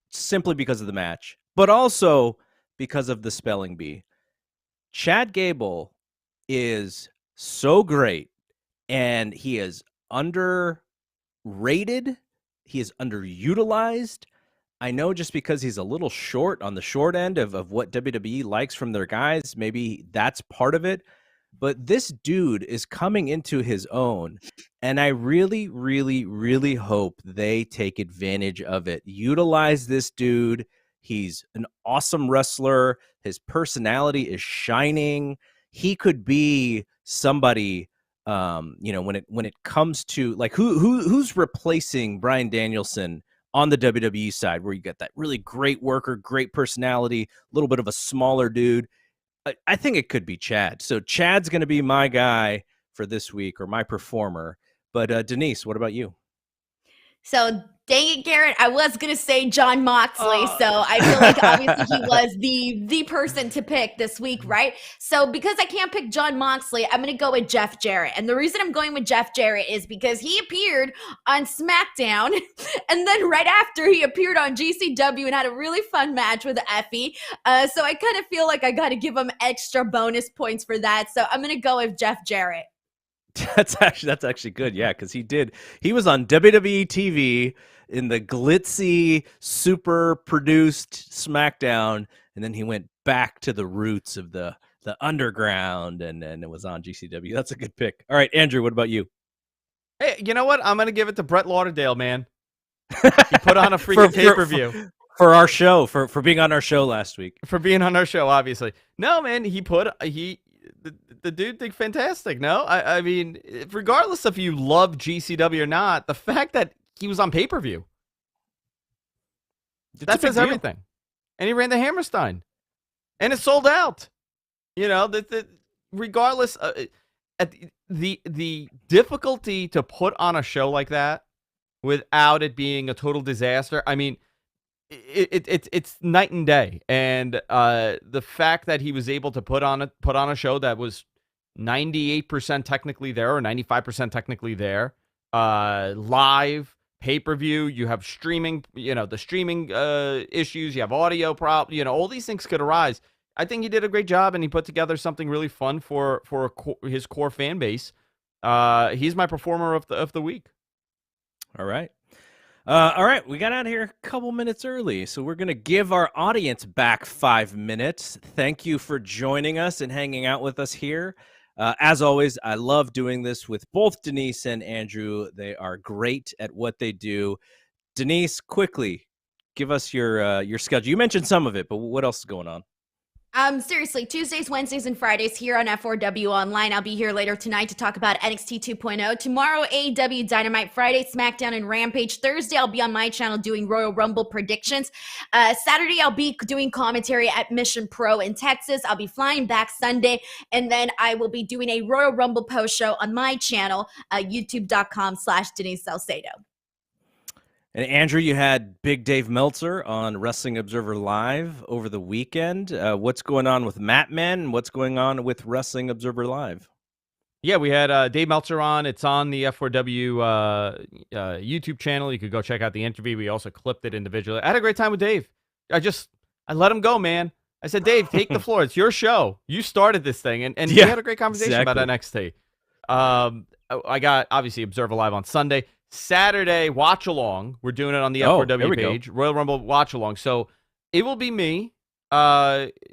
Speaker 1: simply because of the match, but also because of the spelling bee. Chad Gable is so great, and he is underrated. He is underutilized. I know just because he's a little short on the short end of what WWE likes from their guys, maybe that's part of it. But this dude is coming into his own, and I really, really, really hope they take advantage of it. Utilize this dude. He's an awesome wrestler. His personality is shining. He could be somebody, when it comes to like who's replacing Bryan Danielson on the WWE side, where you get that really great worker, great personality, a little bit of a smaller dude. I think it could be Chad. So Chad's going to be my guy for this week, or my performer. But Denise, what about you?
Speaker 2: So dang it, Garrett, I was gonna say Jon Moxley, so I feel like obviously he was the person to pick this week, right? So because I can't pick Jon Moxley, I'm gonna go with Jeff Jarrett. And the reason I'm going with Jeff Jarrett is because he appeared on SmackDown, and then right after he appeared on GCW and had a really fun match with Effie. So I kind of feel like I gotta give him extra bonus points for that. So I'm gonna go with Jeff Jarrett.
Speaker 1: That's actually good. Yeah, because he was on WWE TV in the glitzy, super produced SmackDown, and then he went back to the roots of the underground, and it was on GCW. That's a good pick. All right, Andrew, what about you?
Speaker 3: Hey, you know what? I'm gonna give it to Brett Lauderdale, man. He put on a freaking pay-per-view
Speaker 1: for our show, for being on our show last week.
Speaker 3: For being on our show, obviously. No, man, the dude did fantastic. No, I mean, regardless if you love GCW or not, the fact that he was on pay-per-view, that says everything. And he ran the Hammerstein, and it sold out. Regardless, at the difficulty to put on a show like that without it being a total disaster. I mean, it's night and day, and the fact that he was able to put on a show that was 98% technically there, or 95% technically there. Live, pay-per-view, you have streaming, the streaming issues, you have audio all these things could arise. I think he did a great job, and he put together something really fun for his core fan base. He's my performer of the week.
Speaker 1: All right. All right, we got out of here a couple minutes early, so we're going to give our audience back 5 minutes. Thank you for joining us and hanging out with us here. As always, I love doing this with both Denise and Andrew. They are great at what they do. Denise, quickly, give us your schedule. You mentioned some of it, but what else is going on?
Speaker 2: Seriously, Tuesdays, Wednesdays, and Fridays here on F4W Online. I'll be here later tonight to talk about NXT 2.0. Tomorrow, AEW Dynamite. Friday, SmackDown and Rampage. Thursday, I'll be on my channel doing Royal Rumble predictions. Saturday, I'll be doing commentary at Mission Pro in Texas. I'll be flying back Sunday, and then I will be doing a Royal Rumble post show on my channel, youtube.com/Denise Salcedo.
Speaker 1: And Andrew, you had Big Dave Meltzer on Wrestling Observer Live over the weekend. What's going on with Mat Men, and what's going on with Wrestling Observer Live?
Speaker 3: Yeah, we had Dave Meltzer on. It's on the F4W YouTube channel. You could go check out the interview. We also clipped it individually. I had a great time with Dave. I let him go, man. I said, Dave, take the floor. It's your show. You started this thing. And we had a great conversation about NXT. I got, obviously, Observer Live on Sunday. Saturday, watch along. We're doing it on the F4W page, Royal Rumble watch along. So it will be me, probably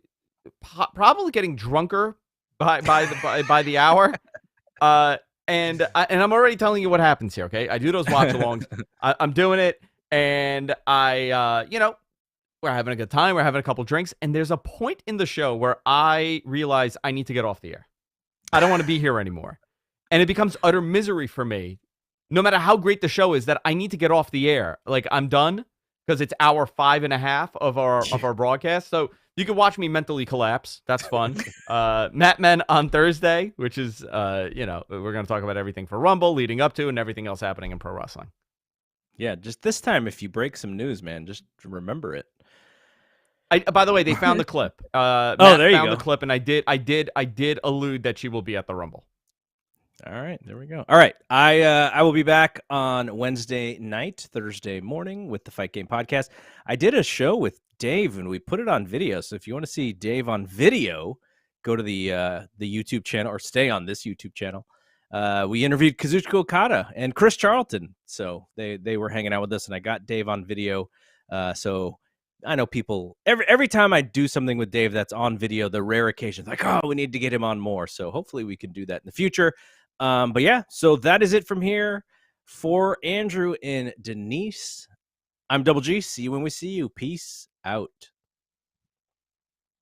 Speaker 3: getting drunker by the hour. And I'm already telling you what happens here. Okay, I do those watch alongs. I'm doing it, and we're having a good time. We're having a couple drinks, and there's a point in the show where I realize I need to get off the air. I don't want to be here anymore, and it becomes utter misery for me. No matter how great the show is, that I need to get off the air. Like, I'm done because it's hour 5.5 of our broadcast. So you can watch me mentally collapse. That's fun. Mat Men on Thursday, which is, we're going to talk about everything for Rumble leading up to and everything else happening in pro wrestling.
Speaker 1: Yeah, just this time, if you break some news, man, just remember it.
Speaker 3: By the way, they found the clip.
Speaker 1: Matt there you
Speaker 3: found
Speaker 1: go.
Speaker 3: The clip, and I did allude that she will be at the Rumble.
Speaker 1: All right, there we go. All right, I will be back on Wednesday night, Thursday morning with the Fight Game Podcast. I did a show with Dave, and we put it on video. So if you want to see Dave on video, go to the YouTube channel or stay on this YouTube channel. We interviewed Kazuchika Okada and Chris Charlton, so they were hanging out with us, and I got Dave on video. So I know people every time I do something with Dave that's on video, the rare occasions like, oh, we need to get him on more. So hopefully we can do that in the future. But yeah, so that is it from here for Andrew and Denise. I'm Double G. See you when we see you. Peace out.